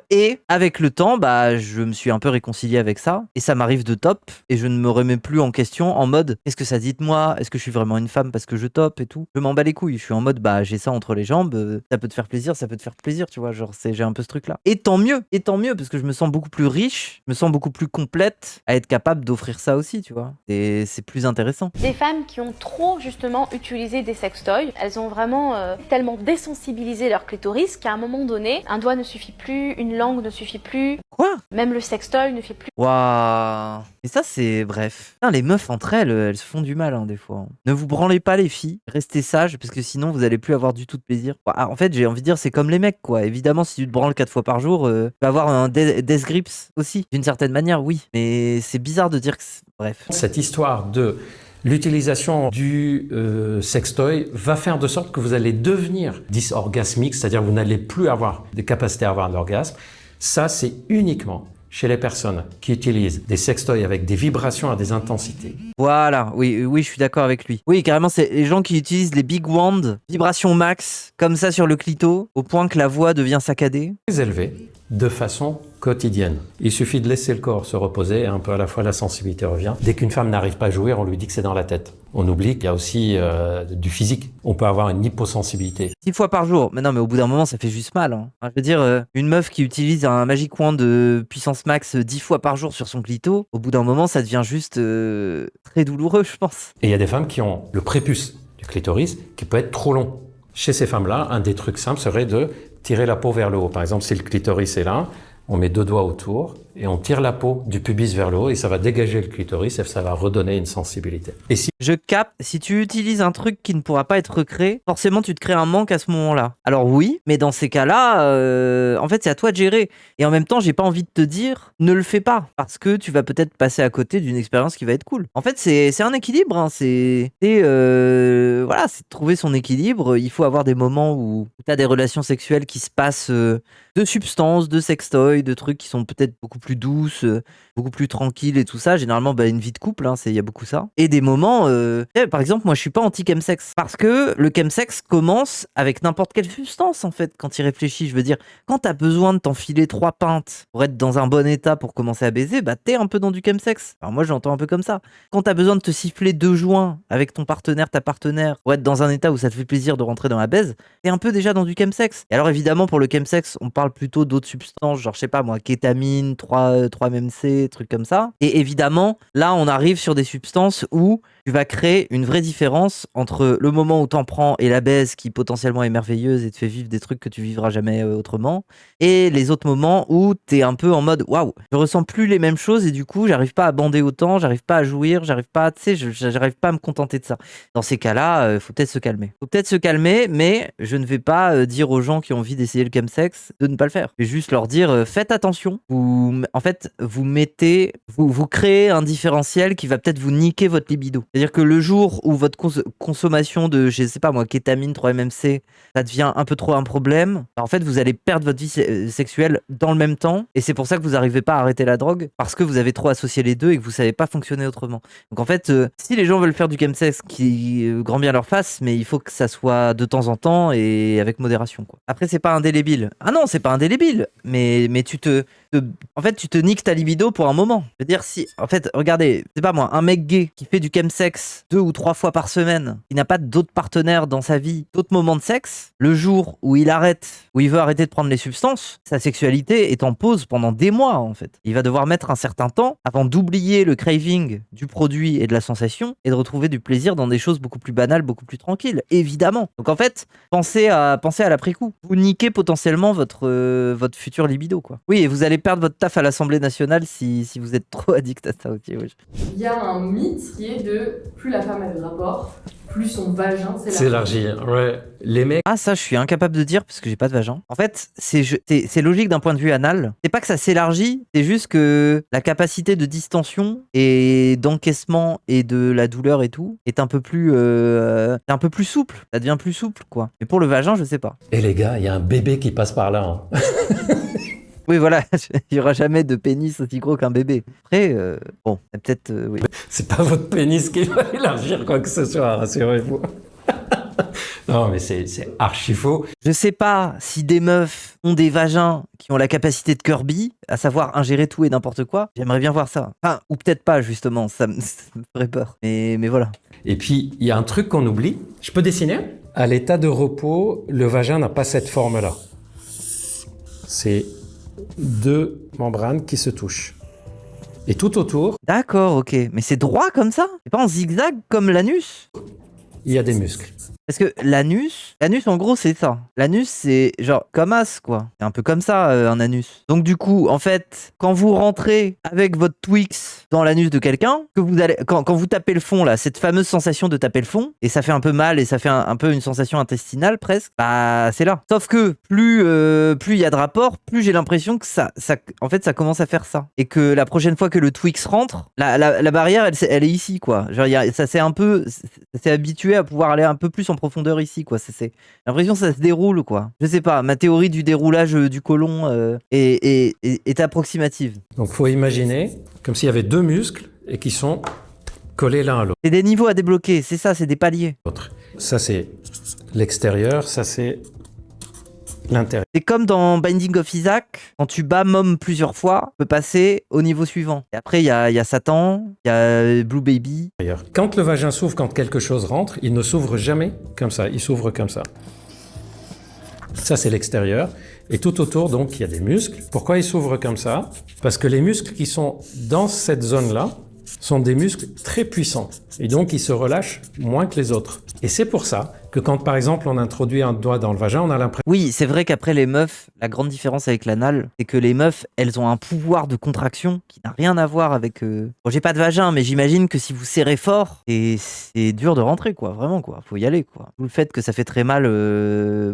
Speaker 1: Et avec le temps, je me suis un peu réconcilié avec ça, et ça m'arrive de top, et je ne me remets plus en question en mode qu'est-ce que ça dit de moi, est-ce que je suis vraiment une femme parce que je top et tout. Je m'en bats les couilles, je suis en mode j'ai ça entre les jambes, ça peut te faire plaisir, tu vois, genre j'ai un peu ce truc là. Et tant mieux, parce que je me sens beaucoup plus riche, je me sens beaucoup plus complète à être capable d'offrir ça aussi, tu vois. Et c'est plus intéressant.
Speaker 15: Des femmes qui ont trop justement utilisé des sextoys, elles ont vraiment tellement désensibilisé leur clitoris qu'à un moment donné, un doigt ne suffit plus, une langue ne suffit plus.
Speaker 1: Quoi ?
Speaker 15: Même le sextoy ne fait plus.
Speaker 1: Waouh. Et ça, c'est bref. Putain, les meufs entre elles se font du mal des fois. Ne vous branlez pas les filles, restez sages parce que sinon vous allez plus avoir du tout de plaisir. En fait, j'ai envie de dire, c'est comme les mecs, quoi. Évidemment, si tu te branles 4 fois par jour, tu vas avoir un death grips aussi. D'une certaine manière, oui. Mais c'est bizarre de dire que bref.
Speaker 3: Cette histoire de l'utilisation du sextoy va faire de sorte que vous allez devenir dysorgasmique, c'est-à-dire que vous n'allez plus avoir des capacités à avoir un orgasme. Ça, c'est uniquement chez les personnes qui utilisent des sextoys avec des vibrations à des intensités.
Speaker 1: Voilà, oui, je suis d'accord avec lui. Oui, carrément, c'est les gens qui utilisent les big wand, vibration max, comme ça sur le clito, au point que la voix devient saccadée.
Speaker 3: Très élevé, de façon quotidienne. Il suffit de laisser le corps se reposer et un peu à la fois la sensibilité revient. Dès qu'une femme n'arrive pas à jouir, on lui dit que c'est dans la tête. On oublie qu'il y a aussi du physique. On peut avoir une hyposensibilité.
Speaker 1: 6 fois par jour. Mais non, mais au bout d'un moment, ça fait juste mal. Je veux dire, une meuf qui utilise un Magic Wand de puissance max 10 fois par jour sur son clito, au bout d'un moment, ça devient juste très douloureux, je pense.
Speaker 3: Et il y a des femmes qui ont le prépuce du clitoris qui peut être trop long. Chez ces femmes-là, un des trucs simples serait de tirer la peau vers le haut. Par exemple, si le clitoris est là, on met 2 doigts autour et on tire la peau du pubis vers le haut et ça va dégager le clitoris et ça va redonner une sensibilité. Et si
Speaker 1: je capte, si tu utilises un truc qui ne pourra pas être recréé, forcément tu te crées un manque à ce moment-là. Alors oui, mais dans ces cas-là, en fait c'est à toi de gérer. Et en même temps, j'ai pas envie de te dire, ne le fais pas, parce que tu vas peut-être passer à côté d'une expérience qui va être cool. En fait, c'est un équilibre, c'est voilà, c'est de trouver son équilibre. Il faut avoir des moments où tu as des relations sexuelles qui se passent de substances, de sextoys, de trucs qui sont peut-être beaucoup plus douces, beaucoup plus tranquilles et tout ça. Généralement, une vie de couple, il y a beaucoup ça. Et des moments, par exemple, moi je suis pas anti-chemsex, parce que le chemsex commence avec n'importe quelle substance en fait, quand il réfléchit. Je veux dire, quand t'as besoin de t'enfiler 3 pintes pour être dans un bon état pour commencer à baiser, t'es un peu dans du chemsex. Alors moi j'entends un peu comme ça. Quand t'as besoin de te siffler 2 joints avec ton partenaire, ta partenaire, pour être dans un état où ça te fait plaisir de rentrer dans la baise, t'es un peu déjà dans du chemsex. Et alors évidemment pour le chemsex, on parle plutôt d'autres substances, genre je sais pas moi, kétamine, 3 3-MMC, trucs comme ça. Et évidemment, là, on arrive sur des substances où tu vas créer une vraie différence entre le moment où t'en prends et la baise qui potentiellement est merveilleuse et te fait vivre des trucs que tu vivras jamais autrement, et les autres moments où t'es un peu en mode waouh, je ressens plus les mêmes choses et du coup j'arrive pas à bander autant, j'arrive pas à jouir, j'arrive pas à me contenter de ça. Dans ces cas-là, faut peut-être se calmer. Mais je ne vais pas dire aux gens qui ont envie d'essayer le chemsex de ne pas le faire. Je vais juste leur dire faites attention. Vous créez un différentiel qui va peut-être vous niquer votre libido. C'est-à-dire que le jour où votre consommation de, je sais pas moi, kétamine, 3-MMC, ça devient un peu trop un problème, en fait, vous allez perdre votre vie sexuelle dans le même temps. Et c'est pour ça que vous n'arrivez pas à arrêter la drogue, parce que vous avez trop associé les deux et que vous savez pas fonctionner autrement. Donc en fait, si les gens veulent faire du chemsex, qui grand bien leur face, mais il faut que ça soit de temps en temps et avec modération, quoi. Après, c'est pas indélébile. Ah non, c'est pas indélébile, mais tu te niques ta libido pour un moment. Je veux dire, si, en fait, regardez, c'est pas moi, un mec gay qui fait du chemsex 2 ou 3 fois par semaine, qui n'a pas d'autres partenaires dans sa vie, d'autres moments de sexe, le jour où il veut arrêter de prendre les substances, sa sexualité est en pause pendant des mois, en fait. Il va devoir mettre un certain temps avant d'oublier le craving du produit et de la sensation et de retrouver du plaisir dans des choses beaucoup plus banales, beaucoup plus tranquilles, évidemment. Donc en fait, pensez à l'après-coup. Vous niquez potentiellement votre futur libido, quoi. Oui, et vous allez perdre votre taf à l'Assemblée nationale si vous êtes trop addict à ça aussi. Oui.
Speaker 14: Il y a un mythe qui est de plus la femme a de rapport, plus son vagin
Speaker 3: s'élargit. Ouais. Les mecs.
Speaker 1: Ah, ça, je suis incapable de dire parce que j'ai pas de vagin. En fait, c'est logique d'un point de vue anal. C'est pas que ça s'élargit, c'est juste que la capacité de distension et d'encaissement et de la douleur et tout est un peu plus souple. Ça devient plus souple, quoi. Mais pour le vagin, je sais pas.
Speaker 3: Et les gars, il y a un bébé qui passe par là. Hein.
Speaker 1: Oui, voilà, il y aura jamais de pénis aussi gros qu'un bébé. Après, bon, peut-être, oui.
Speaker 3: C'est pas votre pénis qui va élargir quoi que ce soit, rassurez-vous. Non, mais c'est archi faux.
Speaker 1: Je sais pas si des meufs ont des vagins qui ont la capacité de Kirby, à savoir ingérer tout et n'importe quoi. J'aimerais bien voir ça. Enfin, ou peut-être pas, justement, ça me ferait peur. Mais voilà.
Speaker 3: Et puis, il y a un truc qu'on oublie. Je peux dessiner ? À l'état de repos, le vagin n'a pas cette forme-là. C'est 2 membranes qui se touchent. Et tout autour...
Speaker 1: D'accord, ok. Mais c'est droit comme ça ? C'est pas en zigzag comme l'anus ?
Speaker 3: Il y a des muscles.
Speaker 1: Parce que l'anus en gros c'est ça. L'anus c'est genre comme as quoi. C'est un peu comme ça un anus. Donc du coup en fait quand vous rentrez avec votre Twix dans l'anus de quelqu'un, que vous allez quand vous tapez le fond là, cette fameuse sensation de taper le fond et ça fait un peu mal et ça fait un peu une sensation intestinale presque. Bah c'est là. Sauf que plus il y a de rapport, plus j'ai l'impression que ça en fait ça commence à faire ça et que la prochaine fois que le Twix rentre, la barrière elle est ici quoi. Genre ça s'est habitué à pouvoir aller un peu plus en profondeur ici quoi. J'ai l'impression que ça se déroule quoi. Je sais pas, ma théorie du déroulage du côlon est approximative.
Speaker 3: Donc faut imaginer comme s'il y avait 2 muscles et qui sont collés l'un à l'autre.
Speaker 1: C'est des niveaux à débloquer, c'est ça, c'est des paliers.
Speaker 3: Ça c'est l'extérieur, ça c'est l'intérieur.
Speaker 1: C'est comme dans Binding of Isaac, quand tu bats Mom plusieurs fois, tu peux passer au niveau suivant. Et après, il y a Satan, il y a Blue Baby.
Speaker 3: Quand le vagin s'ouvre, quand quelque chose rentre, il ne s'ouvre jamais comme ça, il s'ouvre comme ça. Ça, c'est l'extérieur. Et tout autour, donc, il y a des muscles. Pourquoi il s'ouvre comme ça ? Parce que les muscles qui sont dans cette zone-là sont des muscles très puissants. Et donc, ils se relâchent moins que les autres. Et c'est pour ça que quand, par exemple, on introduit un doigt dans le vagin, on a l'impression...
Speaker 1: Oui, c'est vrai qu'après les meufs, la grande différence avec l'anal, c'est que les meufs, elles ont un pouvoir de contraction qui n'a rien à voir avec... Bon, j'ai pas de vagin, mais j'imagine que si vous serrez fort, c'est dur de rentrer, quoi. Vraiment, quoi. Faut y aller, quoi. Vous le fait que ça fait très mal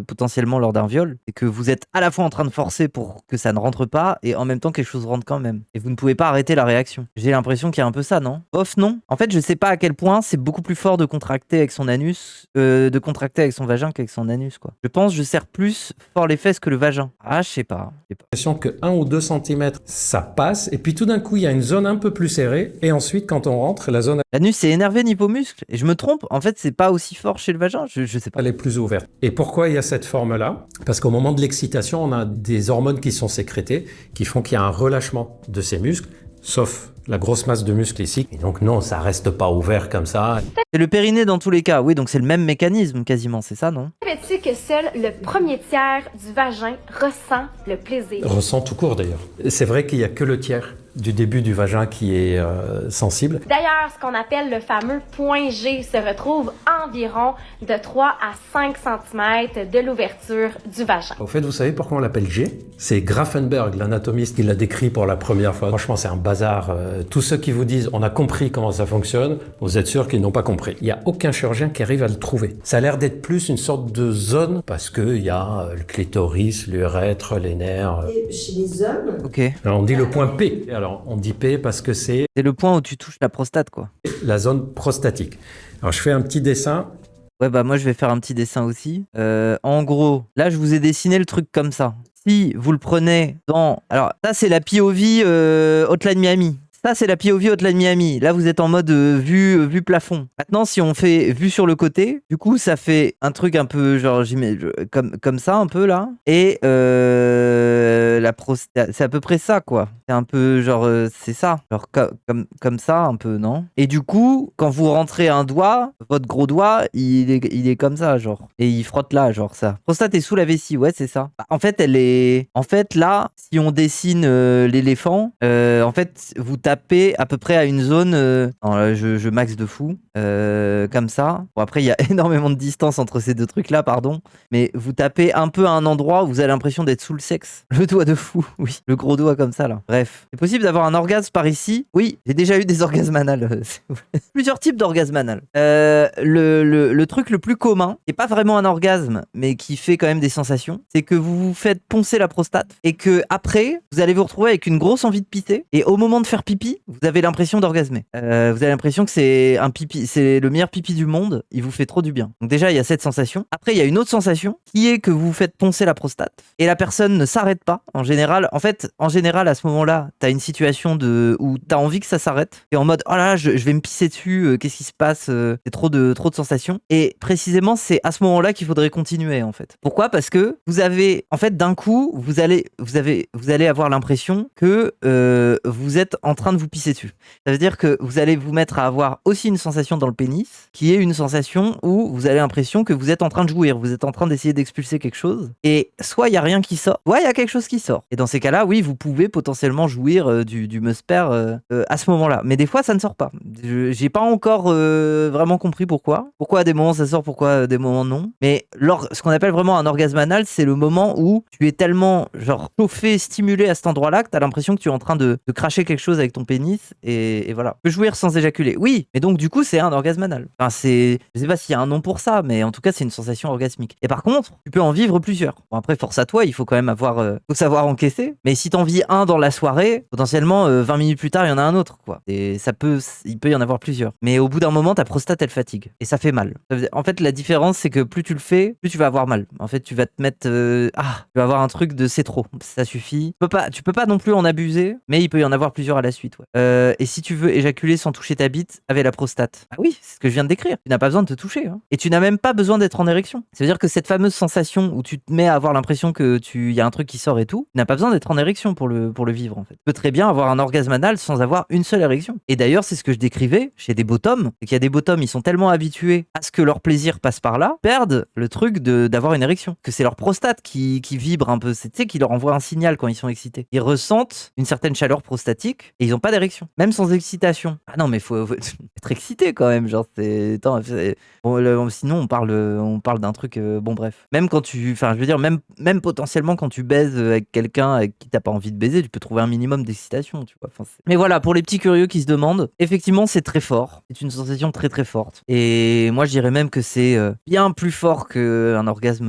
Speaker 1: potentiellement lors d'un viol, et que vous êtes à la fois en train de forcer pour que ça ne rentre pas, et en même temps quelque chose rentre quand même. Et vous ne pouvez pas arrêter la réaction. J'ai l'impression qu'il y a un peu ça, non ? Off, non ? En fait, je sais pas à quel point c'est beaucoup plus fort de contracter avec son anus, de contracter avec son vagin qu'avec son anus, quoi. Je pense que je serre plus fort les fesses que le vagin. Ah, je sais pas.
Speaker 3: L'impression que 1 ou 2 cm, ça passe, et puis tout d'un coup, il y a une zone un peu plus serrée, et ensuite, quand on rentre, la zone...
Speaker 1: L'anus, c'est énervé niveau muscle. Et je me trompe, en fait, c'est pas aussi fort chez le vagin, je sais pas.
Speaker 3: Elle est plus ouverte. Et pourquoi il y a cette forme-là ? Parce qu'au moment de l'excitation, on a des hormones qui sont sécrétées, qui font qu'il y a un relâchement de ces muscles, sauf la grosse masse de muscles ici. Et donc non, ça reste pas ouvert comme ça.
Speaker 1: C'est le périnée dans tous les cas. Oui, donc c'est le même mécanisme quasiment, c'est ça, non?
Speaker 15: Savais-tu que seul le premier tiers du vagin ressent le plaisir?
Speaker 3: Ressent tout court d'ailleurs. C'est vrai qu'il y a que le tiers du début du vagin qui est sensible.
Speaker 15: D'ailleurs, ce qu'on appelle le fameux point G se retrouve environ de 3 à 5 cm de l'ouverture du vagin.
Speaker 3: Au fait, vous savez pourquoi on l'appelle G? C'est Grafenberg, l'anatomiste, qui l'a décrit pour la première fois. Franchement, c'est un bazar. Tous ceux qui vous disent « on a compris comment ça fonctionne », vous êtes sûr qu'ils n'ont pas compris. Il n'y a aucun chirurgien qui arrive à le trouver. Ça a l'air d'être plus une sorte de zone parce qu'il y a le clitoris, l'urètre, les nerfs.
Speaker 16: Et chez les hommes?
Speaker 1: Ok.
Speaker 3: Alors, on dit le point P. Alors, on dit P parce que c'est
Speaker 1: le point où tu touches la prostate, quoi.
Speaker 3: La zone prostatique. Alors, je fais un petit dessin.
Speaker 1: Ouais, bah moi, je vais faire un petit dessin aussi. En gros, là, je vous ai dessiné le truc comme ça. Si vous le prenez dans... Alors, ça, c'est la POV Hotline Miami. Ça, c'est la POV Hotline Miami. Là, vous êtes en mode vue plafond. Maintenant, si on fait vue sur le côté, du coup, ça fait un truc un peu genre comme ça, un peu là. Et la prostate, c'est à peu près ça, quoi. C'est un peu genre, c'est ça. Genre comme ça, un peu, non? Et du coup, quand vous rentrez un doigt, votre gros doigt, il est comme ça, genre. Et il frotte là, genre ça. Prostate est sous la vessie, ouais, c'est ça. En fait, là, si on dessine l'éléphant, en fait, vous tapez à peu près à une zone... non, là, je max de fou. Comme ça. Bon, après, il y a énormément de distance entre ces deux trucs-là, pardon. Mais vous tapez un peu à un endroit où vous avez l'impression d'être sous le sexe. Le doigt de fou, oui. Le gros doigt comme ça, là. Bref. C'est possible d'avoir un orgasme par ici? Oui, j'ai déjà eu des orgasmes anales. Plusieurs types d'orgasmes anales. Le truc le plus commun, qui n'est pas vraiment un orgasme, mais qui fait quand même des sensations, c'est que vous vous faites poncer la prostate et que après, vous allez vous retrouver avec une grosse envie de pisser. Et au moment de faire pipi, vous avez l'impression d'orgasmer. Vous avez l'impression que c'est un pipi, c'est le meilleur pipi du monde. Il vous fait trop du bien. Donc déjà, il y a cette sensation. Après, il y a une autre sensation qui est que vous vous faites poncer la prostate et la personne ne s'arrête pas. En général, à ce moment-là, t'as une situation où t'as envie que ça s'arrête et en mode oh là là, je vais me pisser dessus. Qu'est-ce qui se passe? C'est trop de sensations. Et précisément, c'est à ce moment-là qu'il faudrait continuer en fait. Pourquoi? Parce que vous avez, en fait, d'un coup, vous allez avoir l'impression que vous êtes en train de vous pisser dessus. Ça veut dire que vous allez vous mettre à avoir aussi une sensation dans le pénis, qui est une sensation où vous avez l'impression que vous êtes en train de jouir, vous êtes en train d'essayer d'expulser quelque chose, et soit il y a rien qui sort, soit il y a quelque chose qui sort. Et dans ces cas-là, oui, vous pouvez potentiellement jouir du musper à ce moment-là. Mais des fois, ça ne sort pas. J'ai pas encore vraiment compris pourquoi. Pourquoi à des moments ça sort, pourquoi à des moments non. Mais ce qu'on appelle vraiment un orgasme anal, c'est le moment où tu es tellement genre chauffé, stimulé à cet endroit-là que tu as l'impression que tu es en train de cracher quelque chose avec ton pénis et voilà. Tu peux jouir sans éjaculer. Oui, mais donc du coup, c'est un orgasme anal. Enfin, je sais pas s'il y a un nom pour ça, mais en tout cas, c'est une sensation orgasmique. Et par contre, tu peux en vivre plusieurs. Bon, après, force à toi, il faut quand même faut savoir encaisser. Mais si t'en vis un dans la soirée, potentiellement, 20 minutes plus tard, il y en a un autre, quoi. Et il peut y en avoir plusieurs. Mais au bout d'un moment, ta prostate, elle fatigue. Et ça fait mal. En fait, la différence, c'est que plus tu le fais, plus tu vas avoir mal. En fait, tu vas te mettre... tu vas avoir un truc de c'est trop. Ça suffit. Tu peux pas non plus en abuser, mais il peut y en avoir plusieurs à la suite, ouais. Et si tu veux éjaculer sans toucher ta bite avec la prostate, ah oui, c'est ce que je viens de décrire. Tu n'as pas besoin de te toucher, hein. Et tu n'as même pas besoin d'être en érection. Ça veut dire que cette fameuse sensation où tu te mets à avoir l'impression que y a un truc qui sort et tout, tu n'as pas besoin d'être en érection pour le vivre, en fait. Tu peux très bien avoir un orgasme anal sans avoir une seule érection. Et d'ailleurs, c'est ce que je décrivais chez des bottoms, c'est qu'il y a des bottoms, ils sont tellement habitués à ce que leur plaisir passe par là, perdent le truc d'avoir une érection. Que c'est leur prostate qui vibre un peu, c'est qui leur envoie un signal quand ils sont excités. Ils ressentent une certaine chaleur prostatique et ils n'ont pas d'érection, même sans excitation. Ah non, mais faut être excité quand même, genre bon, sinon on parle d'un truc bon bref. Même quand même potentiellement quand tu baises avec quelqu'un avec qui t'as pas envie de baiser, tu peux trouver un minimum d'excitation, tu vois. Mais voilà, pour les petits curieux qui se demandent, effectivement, c'est très fort. C'est une sensation très très forte. Et moi, je dirais même que c'est bien plus fort qu'un orgasme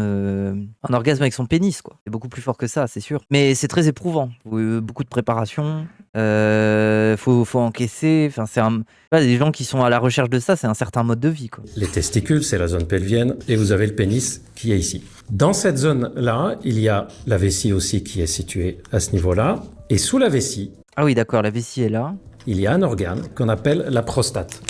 Speaker 1: avec son pénis, quoi. C'est beaucoup plus fort que ça, c'est sûr. Mais c'est très éprouvant. Beaucoup de préparation. Faut encaisser. Enfin, des gens qui sont à la recherche de ça, c'est un certain mode de vie, quoi.
Speaker 3: Les testicules, c'est la zone pelvienne, et vous avez le pénis qui est ici. Dans cette zone-là, il y a la vessie aussi qui est située à ce niveau-là. Et sous la vessie...
Speaker 1: Ah oui, d'accord, la vessie est là.
Speaker 3: Il y a un organe qu'on appelle la prostate.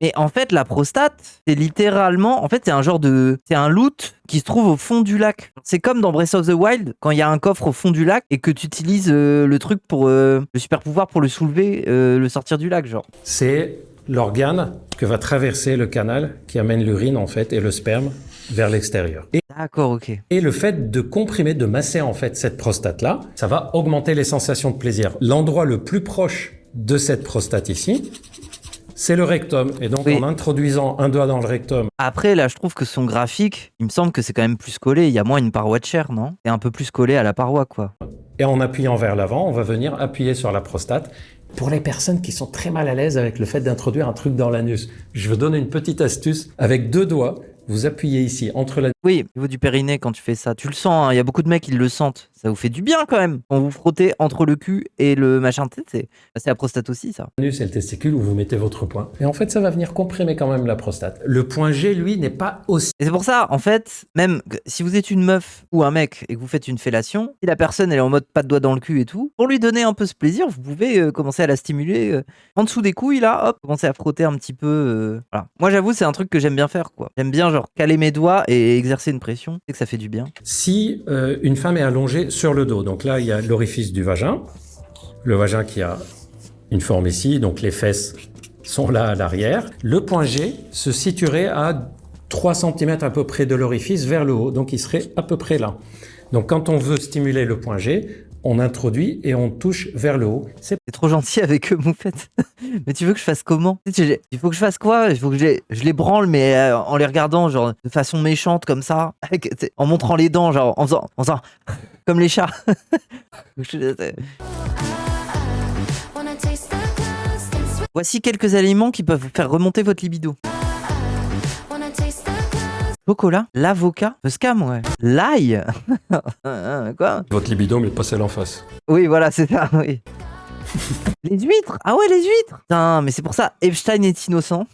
Speaker 1: Et en fait, la prostate, c'est littéralement... En fait, c'est un genre de... C'est un loot qui se trouve au fond du lac. C'est comme dans Breath of the Wild, quand il y a un coffre au fond du lac et que tu utilises le truc pour... le super pouvoir pour le soulever, le sortir du lac, genre.
Speaker 3: C'est l'organe que va traverser le canal qui amène l'urine, en fait, et le sperme vers l'extérieur.
Speaker 1: D'accord, ok.
Speaker 3: Et le fait de comprimer, de masser, en fait, cette prostate-là, ça va augmenter les sensations de plaisir. L'endroit le plus proche de cette prostate ici, c'est le rectum. Et donc, en introduisant un doigt dans le rectum...
Speaker 1: Après, là, je trouve que son graphique, il me semble que c'est quand même plus collé. Il y a moins une paroi de chair, non? C'est un peu plus collé à la paroi, quoi.
Speaker 3: Et en appuyant vers l'avant, on va venir appuyer sur la prostate. Pour les personnes qui sont très mal à l'aise avec le fait d'introduire un truc dans l'anus, je vous donne une petite astuce. Avec 2 doigts, vous appuyez ici, entre la...
Speaker 1: Oui, au niveau du périnée, quand tu fais ça, tu le sens, hein. Il y a beaucoup de mecs qui le sentent. Ça vous fait du bien, quand même. Quand vous frottez entre le cul et le machin de tête, c'est la prostate aussi, ça.
Speaker 3: L'anus et le testicule où vous mettez votre poing. Et en fait, ça va venir comprimer quand même la prostate. Le point G, lui, n'est pas aussi...
Speaker 1: Et c'est pour ça, en fait, même si vous êtes une meuf ou un mec et que vous faites une fellation, si la personne, elle est en mode pas de doigt dans le cul et tout, pour lui donner un peu ce plaisir, vous pouvez commencer à la stimuler en dessous des couilles, là, hop, commencer à frotter un petit peu. Voilà. Moi, j'avoue, c'est un truc que j'aime bien faire, quoi. J'aime bien, genre, caler mes doigts et exercer une pression. C'est que ça fait du bien.
Speaker 3: Si une femme est allongée sur le dos, donc là, il y a l'orifice du vagin, le vagin qui a une forme ici, donc les fesses sont là à l'arrière. Le point G se situerait à 3 cm à peu près de l'orifice vers le haut, donc il serait à peu près là. Donc quand on veut stimuler le point G, on introduit et on touche vers le haut.
Speaker 1: C'est trop gentil avec eux, Moufette. Mais tu veux que je fasse comment? Il faut que je fasse quoi? Il faut que je les branle, mais en les regardant, genre, de façon méchante, comme ça, en montrant les dents, genre, en faisant comme les chats. Voici quelques aliments qui peuvent vous faire remonter votre libido. Chocolat, l'avocat, le scam, ouais. L'ail. Quoi?
Speaker 3: Votre libido, mais pas celle en face.
Speaker 1: Oui, voilà, c'est ça, oui. Les huîtres. Ah ouais, les huîtres. Putain, mais c'est pour ça, Epstein est innocent.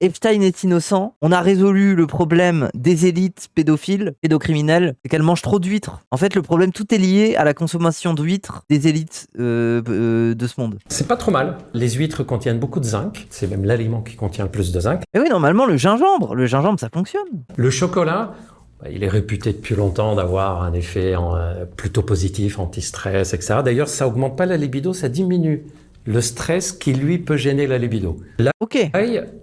Speaker 1: Epstein est innocent. On a résolu le problème des élites pédophiles, pédocriminels, c'est qu'elles mangent trop d'huîtres. En fait, le problème, tout est lié à la consommation d'huîtres des élites de ce monde.
Speaker 3: C'est pas trop mal. Les huîtres contiennent beaucoup de zinc. C'est même l'aliment qui contient le plus de zinc.
Speaker 1: Et oui, normalement, le gingembre, ça fonctionne.
Speaker 3: Le chocolat, il est réputé depuis longtemps d'avoir un effet plutôt positif, anti-stress, etc. D'ailleurs, ça augmente pas la libido, ça diminue le stress qui, lui, peut gêner la libido. Là,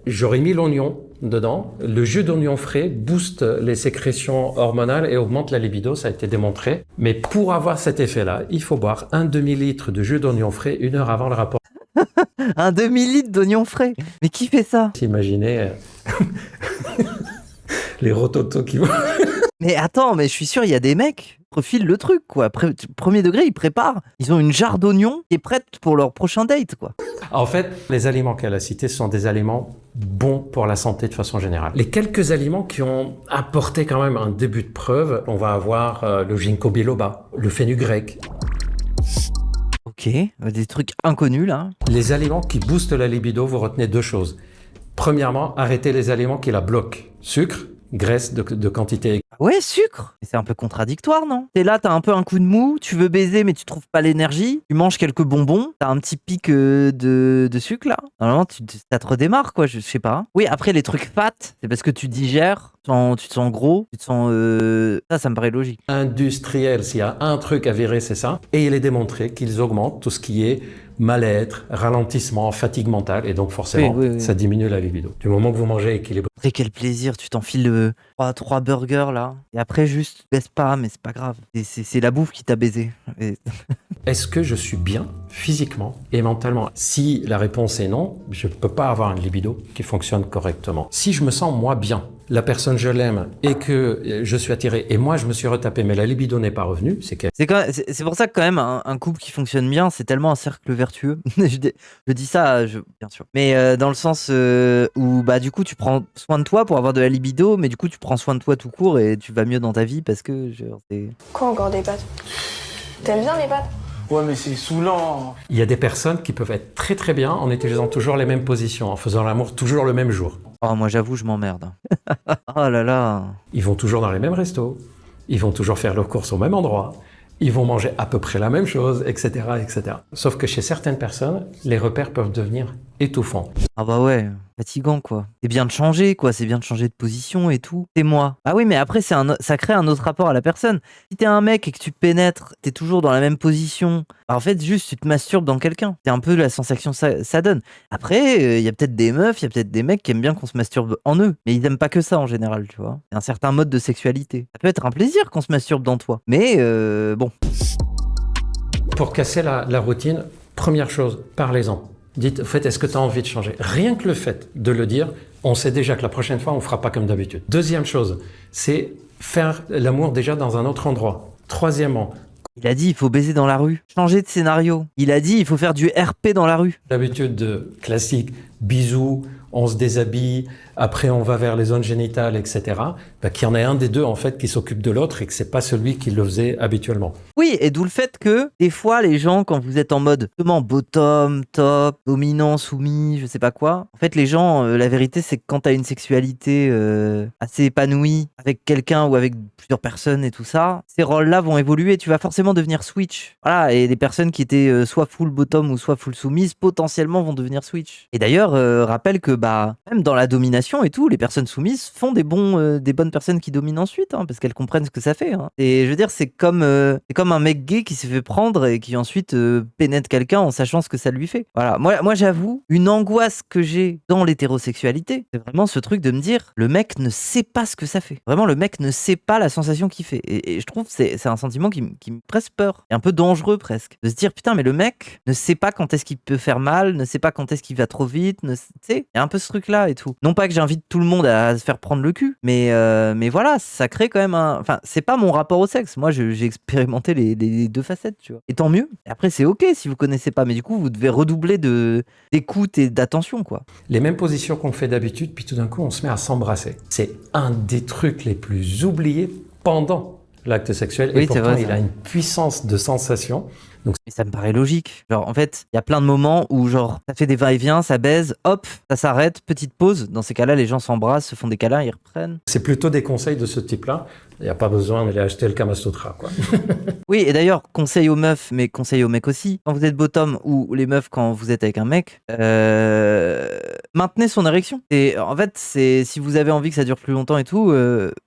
Speaker 3: j'aurais mis l'oignon dedans. Le jus d'oignon frais booste les sécrétions hormonales et augmente la libido, ça a été démontré. Mais pour avoir cet effet-là, il faut boire un demi-litre de jus d'oignon frais 1 heure avant le rapport.
Speaker 1: Un demi-litre d'oignon frais? Mais qui fait ça?
Speaker 3: Imaginez les rototos qui vont...
Speaker 1: Mais attends, mais je suis sûr, il y a des mecs qui refilent le truc, quoi. Premier degré, ils préparent. Ils ont une jarre d'oignons qui est prête pour leur prochain date, quoi.
Speaker 3: En fait, les aliments qu'elle a cités sont des aliments bons pour la santé de façon générale. Les quelques aliments qui ont apporté quand même un début de preuve, on va avoir le ginkgo biloba, le fenugrec.
Speaker 1: Ok, des trucs inconnus, là.
Speaker 3: Les aliments qui boostent la libido, vous retenez 2 choses. Premièrement, arrêtez les aliments qui la bloquent. Sucre, graisse de quantité.
Speaker 1: Ouais, sucre. C'est un peu contradictoire, non? T'es là, t'as un peu un coup de mou, tu veux baiser mais tu trouves pas l'énergie, tu manges quelques bonbons, t'as un petit pic de sucre là. Normalement, ça te redémarre, quoi, je sais pas. Oui, après les trucs fat, c'est parce que tu digères, tu te sens gros, tu te sens... Ça me paraît logique.
Speaker 3: Industriel, s'il y a un truc à virer, c'est ça. Et il est démontré qu'ils augmentent tout ce qui est mal-être, ralentissement, fatigue mentale, et donc forcément, ça diminue la libido. Du moment que vous mangez équilibré.
Speaker 1: Après, quel plaisir, tu t'enfiles 3 burgers là, et après juste, tu baisses pas, mais c'est pas grave. C'est la bouffe qui t'a baisé.
Speaker 3: Est-ce que je suis bien physiquement et mentalement? Si la réponse est non, je peux pas avoir une libido qui fonctionne correctement. Si je me sens moi bien, la personne je l'aime et que je suis attiré et moi je me suis retapé mais la libido n'est pas revenue, c'est
Speaker 1: pour ça que quand même un couple qui fonctionne bien, c'est tellement un cercle vertueux. je dis ça, bien sûr. Mais dans le sens où bah du coup tu prends soin de toi pour avoir de la libido, mais du coup tu prends soin de toi tout court et tu vas mieux dans ta vie parce que c'est...
Speaker 9: Quoi encore des pâtes? T'aimes bien les pâtes?
Speaker 2: Ouais, mais c'est saoulant.
Speaker 3: Il y a des personnes qui peuvent être très très bien en utilisant toujours les mêmes positions, en faisant l'amour toujours le même jour.
Speaker 1: Oh, moi j'avoue, je m'emmerde. Oh là là.
Speaker 3: Ils vont toujours dans les mêmes restos, ils vont toujours faire leurs courses au même endroit, ils vont manger à peu près la même chose, etc., etc. Sauf que chez certaines personnes, les repères peuvent devenir étouffants.
Speaker 1: Ah bah ouais, fatigant quoi. C'est bien de changer quoi, c'est bien de changer de position et tout. C'est moi. Ah oui, mais après ça crée un autre rapport à la personne. Si t'es un mec et que tu pénètres, t'es toujours dans la même position. Bah en fait, juste tu te masturbes dans quelqu'un. C'est un peu la sensation que ça donne. Après, il y a peut-être des meufs, il y a peut-être des mecs qui aiment bien qu'on se masturbe en eux, mais ils aiment pas que ça en général, tu vois. C'est un certain mode de sexualité. Ça peut être un plaisir qu'on se masturbe dans toi, mais bon.
Speaker 3: Pour casser la routine, première chose, parlez-en. Dites, en fait, est-ce que tu as envie de changer? Rien que le fait de le dire, on sait déjà que la prochaine fois, on ne fera pas comme d'habitude. Deuxième chose, c'est faire l'amour déjà dans un autre endroit. Troisièmement,
Speaker 1: il a dit il faut baiser dans la rue. Changer de scénario. Il a dit il faut faire du RP dans la rue.
Speaker 3: D'habitude classique, bisous, on se déshabille, après on va vers les zones génitales, etc. Qu'il y en ait un des deux en fait qui s'occupe de l'autre et que c'est pas celui qui le faisait habituellement.
Speaker 1: Oui, et d'où le fait que des fois les gens, quand vous êtes en mode justement bottom, top, dominant, soumis, je sais pas quoi, en fait les gens, la vérité c'est que quand t'as une sexualité assez épanouie avec quelqu'un ou avec plusieurs personnes et tout ça, ces rôles-là vont évoluer. Tu vas forcément devenir switch. Voilà, et les personnes qui étaient soit full bottom ou soit full soumise potentiellement vont devenir switch. Et d'ailleurs, rappelle que même dans la domination et tout, les personnes soumises font des bonnes personnes qui dominent ensuite, hein, parce qu'elles comprennent ce que ça fait. Hein. Et je veux dire, c'est comme un mec gay qui s'est fait prendre et qui ensuite pénètre quelqu'un en sachant ce que ça lui fait. Voilà, moi j'avoue, une angoisse que j'ai dans l'hétérosexualité, c'est vraiment ce truc de me dire, le mec ne sait pas ce que ça fait. Vraiment, le mec ne sait pas la sensation qu'il fait. Et je trouve que c'est un sentiment qui me presse peur, et un peu dangereux presque, de se dire, putain, mais le mec ne sait pas quand est-ce qu'il peut faire mal, ne sait pas quand est-ce qu'il va trop vite, tu sais, il y a un peu ce truc-là et tout. Non pas que j'invite tout le monde à se faire prendre le cul, mais voilà, ça crée quand même enfin, c'est pas mon rapport au sexe. Moi, j'ai expérimenté les deux facettes, tu vois. Et tant mieux. Et après, c'est ok si vous connaissez pas, mais du coup, vous devez redoubler d'écoute et d'attention, quoi.
Speaker 3: Les mêmes positions qu'on fait d'habitude, puis tout d'un coup, on se met à s'embrasser. C'est un des trucs les plus oubliés pendant l'acte sexuel.
Speaker 1: Oui,
Speaker 3: et pourtant,
Speaker 1: vrai,
Speaker 3: il a une puissance de sensation. Donc,
Speaker 1: mais ça me paraît logique. Genre, en fait, il y a plein de moments où, genre, ça fait des va-et-vient, ça baise, hop, ça s'arrête, petite pause. Dans ces cas-là, les gens s'embrassent, se font des câlins, ils reprennent.
Speaker 3: C'est plutôt des conseils de ce type-là. Il n'y a pas besoin d'aller acheter le Kama Sutra, quoi.
Speaker 1: Oui, et d'ailleurs, conseil aux meufs, mais conseil aux mecs aussi. Quand vous êtes bottom ou les meufs quand vous êtes avec un mec, maintenez son érection. Et en fait, si vous avez envie que ça dure plus longtemps et tout,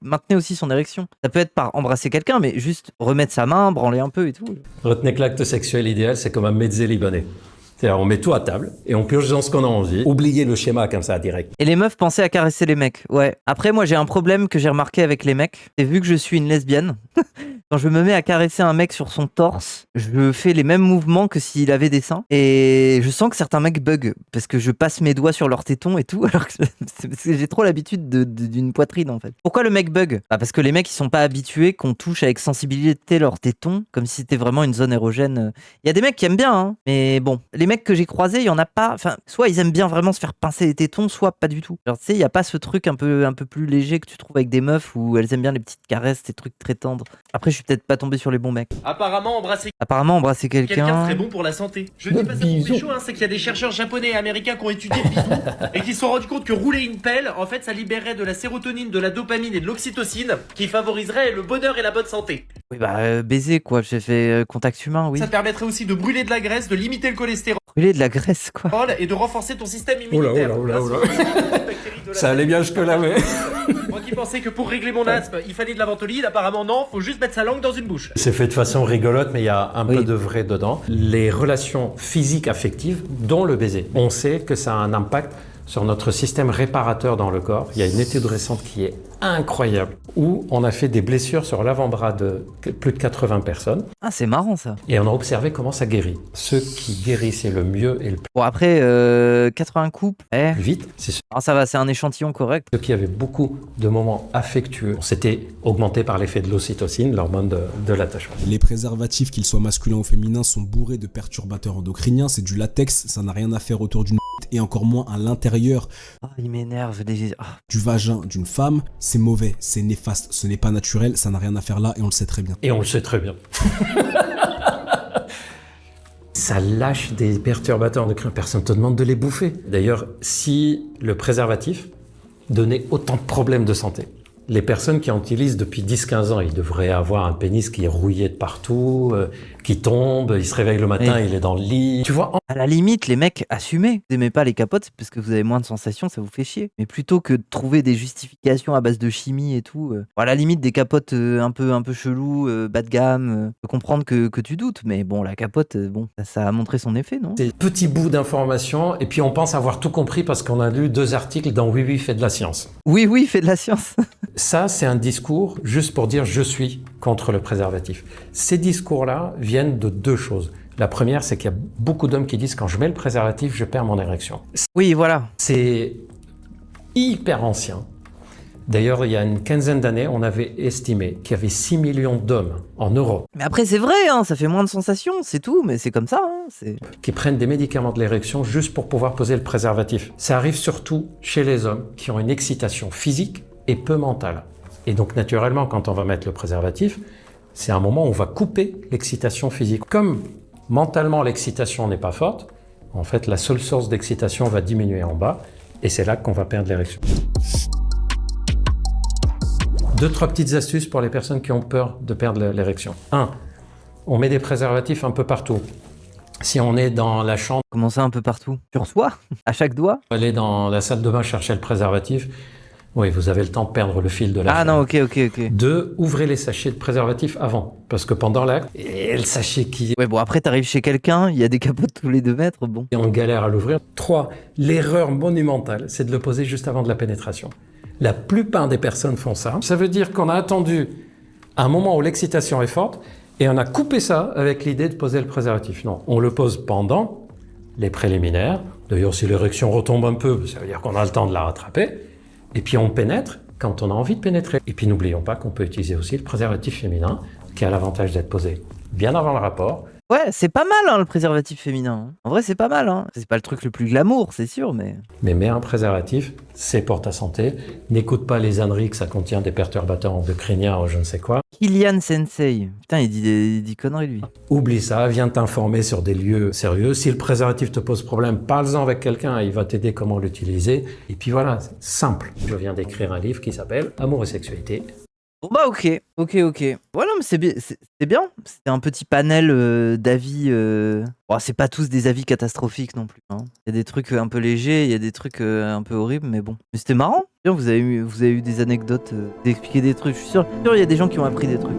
Speaker 1: maintenez aussi son érection. Ça peut être par embrasser quelqu'un, mais juste remettre sa main, branler un peu et tout.
Speaker 3: Retenez que l'acte sexuel idéal, c'est comme un mezzé libanais. C'est-à-dire, on met tout à table et on pioche dans ce qu'on a envie. Oubliez le schéma comme ça, direct.
Speaker 1: Et les meufs, pensez à caresser les mecs. Ouais. Après, moi, j'ai un problème que j'ai remarqué avec les mecs. C'est vu que je suis une lesbienne, quand je me mets à caresser un mec sur son torse, je fais les mêmes mouvements que s'il avait des seins. Et je sens que certains mecs bug parce que je passe mes doigts sur leurs tétons et tout, alors que j'ai trop l'habitude d'une poitrine, en fait. Pourquoi le mec bug? Parce que les mecs, ils sont pas habitués qu'on touche avec sensibilité leurs tétons, comme si c'était vraiment une zone érogène. Il y a des mecs qui aiment bien, hein, mais bon, les mecs que j'ai croisés, il y en a pas. Enfin, soit ils aiment bien vraiment se faire pincer les tétons, soit pas du tout. Genre, tu sais, il y a pas ce truc un peu plus léger que tu trouves avec des meufs où elles aiment bien les petites caresses, ces trucs très tendres. Après, je suis peut-être pas tombé sur les bons mecs.
Speaker 16: Apparemment, embrasser
Speaker 1: quelqu'un
Speaker 16: serait bon pour la santé. Je dis pas ça pour pécho, hein, c'est qu'il y a des chercheurs japonais et américains qui ont étudié le bisou et qui se sont rendus compte que rouler une pelle, en fait, ça libérait de la sérotonine, de la dopamine et de l'oxytocine qui favoriserait le bonheur et la bonne santé.
Speaker 1: Oui, baiser, quoi. J'ai fait contact humain, oui.
Speaker 16: Ça te permettrait aussi de brûler de la graisse, de limiter le cholestérol.
Speaker 1: Brûler de la graisse, quoi.
Speaker 16: Et de renforcer ton système immunitaire.
Speaker 3: Oula. Ça allait bien jusque-là, mais...
Speaker 16: Moi qui pensais que pour régler mon asthme, il fallait de la ventoline, apparemment non, faut juste mettre sa langue dans une bouche.
Speaker 3: C'est fait de façon rigolote, mais il y a un peu de vrai dedans. Les relations physiques affectives, dont le baiser, on sait que ça a un impact sur notre système réparateur dans le corps. Il y a une étude récente qui est incroyable, où on a fait des blessures sur l'avant-bras de plus de 80 personnes.
Speaker 1: Ah, c'est marrant ça.
Speaker 3: Et on a observé comment ça guérit. Ceux qui guérissaient le mieux et le plus...
Speaker 1: Bon, après, 80 coupes,
Speaker 3: plus vite, c'est sûr.
Speaker 1: Ah, ça va, c'est un échantillon correct.
Speaker 3: Ceux qui avaient beaucoup de moments affectueux, c'était augmenté par l'effet de l'ocytocine, l'hormone de l'attachement.
Speaker 2: Les préservatifs, qu'ils soient masculins ou féminins, sont bourrés de perturbateurs endocriniens. C'est du latex, ça n'a rien à faire autour d'une et encore moins à l'intérieur
Speaker 1: il m'énerve
Speaker 2: du vagin d'une femme. C'est mauvais, c'est néfaste, ce n'est pas naturel, ça n'a rien à faire là et on le sait très bien.
Speaker 3: Et on le sait très bien. Ça lâche des perturbateurs endocriniens, personne ne te demande de les bouffer. D'ailleurs, si le préservatif donnait autant de problèmes de santé, Les personnes qui en utilisent depuis 10-15 ans, ils devraient avoir un pénis qui est rouillé de partout, qui tombe, il se réveille le matin, il est dans le lit. Tu vois,
Speaker 1: à la limite, les mecs, assumez. Vous n'aimez pas les capotes, c'est parce que vous avez moins de sensations, ça vous fait chier. Mais plutôt que de trouver des justifications à base de chimie et tout, à la limite, des capotes un peu chelou, bas de gamme, je peux comprendre que tu doutes. Mais bon, la capote, bon, ça a montré son effet, non?
Speaker 3: des petits bouts d'informations, et puis on pense avoir tout compris parce qu'on a lu 2 articles dans Oui, fait de la science.
Speaker 1: Oui, fait de la science.
Speaker 3: Ça, c'est un discours juste pour dire je suis contre le préservatif. Ces discours-là viennent de 2 choses. La première, c'est qu'il y a beaucoup d'hommes qui disent quand je mets le préservatif, je perds mon érection.
Speaker 1: Oui, voilà.
Speaker 3: C'est hyper ancien. D'ailleurs, il y a une quinzaine d'années, on avait estimé qu'il y avait 6 millions d'hommes en Europe.
Speaker 1: Mais après, c'est vrai, hein, ça fait moins de sensations, c'est tout, mais c'est comme ça. Hein,
Speaker 3: qui prennent des médicaments de l'érection juste pour pouvoir poser le préservatif. Ça arrive surtout chez les hommes qui ont une excitation physique et peu mentale. Et donc, naturellement, quand on va mettre le préservatif, c'est un moment où on va couper l'excitation physique. Comme mentalement, l'excitation n'est pas forte, en fait, la seule source d'excitation va diminuer en bas, et c'est là qu'on va perdre l'érection. 2-3 petites astuces pour les personnes qui ont peur de perdre l'érection. 1. On met des préservatifs un peu partout. Si on est dans la chambre...
Speaker 1: Comment ça, un peu partout? Sur soi? À chaque doigt?
Speaker 3: Aller dans la salle de bain chercher le préservatif. Oui, vous avez le temps de perdre le fil de la...
Speaker 1: Ah non, ok.
Speaker 3: 2. Ouvrez les sachets de préservatifs avant. Parce que pendant l'acte, et le sachet qui...
Speaker 1: Ouais, bon, après, t'arrives chez quelqu'un, il y a des capotes tous les 2 mètres, bon.
Speaker 3: Et on galère à l'ouvrir. 3. L'erreur monumentale, c'est de le poser juste avant de la pénétration. La plupart des personnes font ça. Ça veut dire qu'on a attendu un moment où l'excitation est forte et on a coupé ça avec l'idée de poser le préservatif. Non, on le pose pendant les préliminaires. D'ailleurs, si l'érection retombe un peu, ça veut dire qu'on a le temps de la rattraper. Et puis on pénètre quand on a envie de pénétrer. Et puis n'oublions pas qu'on peut utiliser aussi le préservatif féminin qui a l'avantage d'être posé bien avant le rapport.
Speaker 1: Ouais, c'est pas mal, hein, le préservatif féminin. En vrai, c'est pas mal. Hein. C'est pas le truc le plus glamour, c'est sûr, mais...
Speaker 3: Mais mets un préservatif, c'est pour ta santé. N'écoute pas les âneries que ça contient des perturbateurs endocriniens ou je ne sais quoi.
Speaker 1: Kylian Sensei. Putain, il dit conneries, lui.
Speaker 3: Oublie ça, viens t'informer sur des lieux sérieux. Si le préservatif te pose problème, parle-en avec quelqu'un, il va t'aider comment l'utiliser. Et puis voilà, c'est simple. Je viens d'écrire un livre qui s'appelle Amour et sexualité.
Speaker 1: Bon bah ok. Voilà, mais c'est bien. C'était un petit panel d'avis. Bon, c'est pas tous des avis catastrophiques non plus. Hein. Il y a des trucs un peu légers, il y a des trucs un peu horribles, mais bon. Mais c'était marrant. Vous avez eu des anecdotes, d'expliquer des trucs. Je suis sûr, il y a des gens qui ont appris des trucs.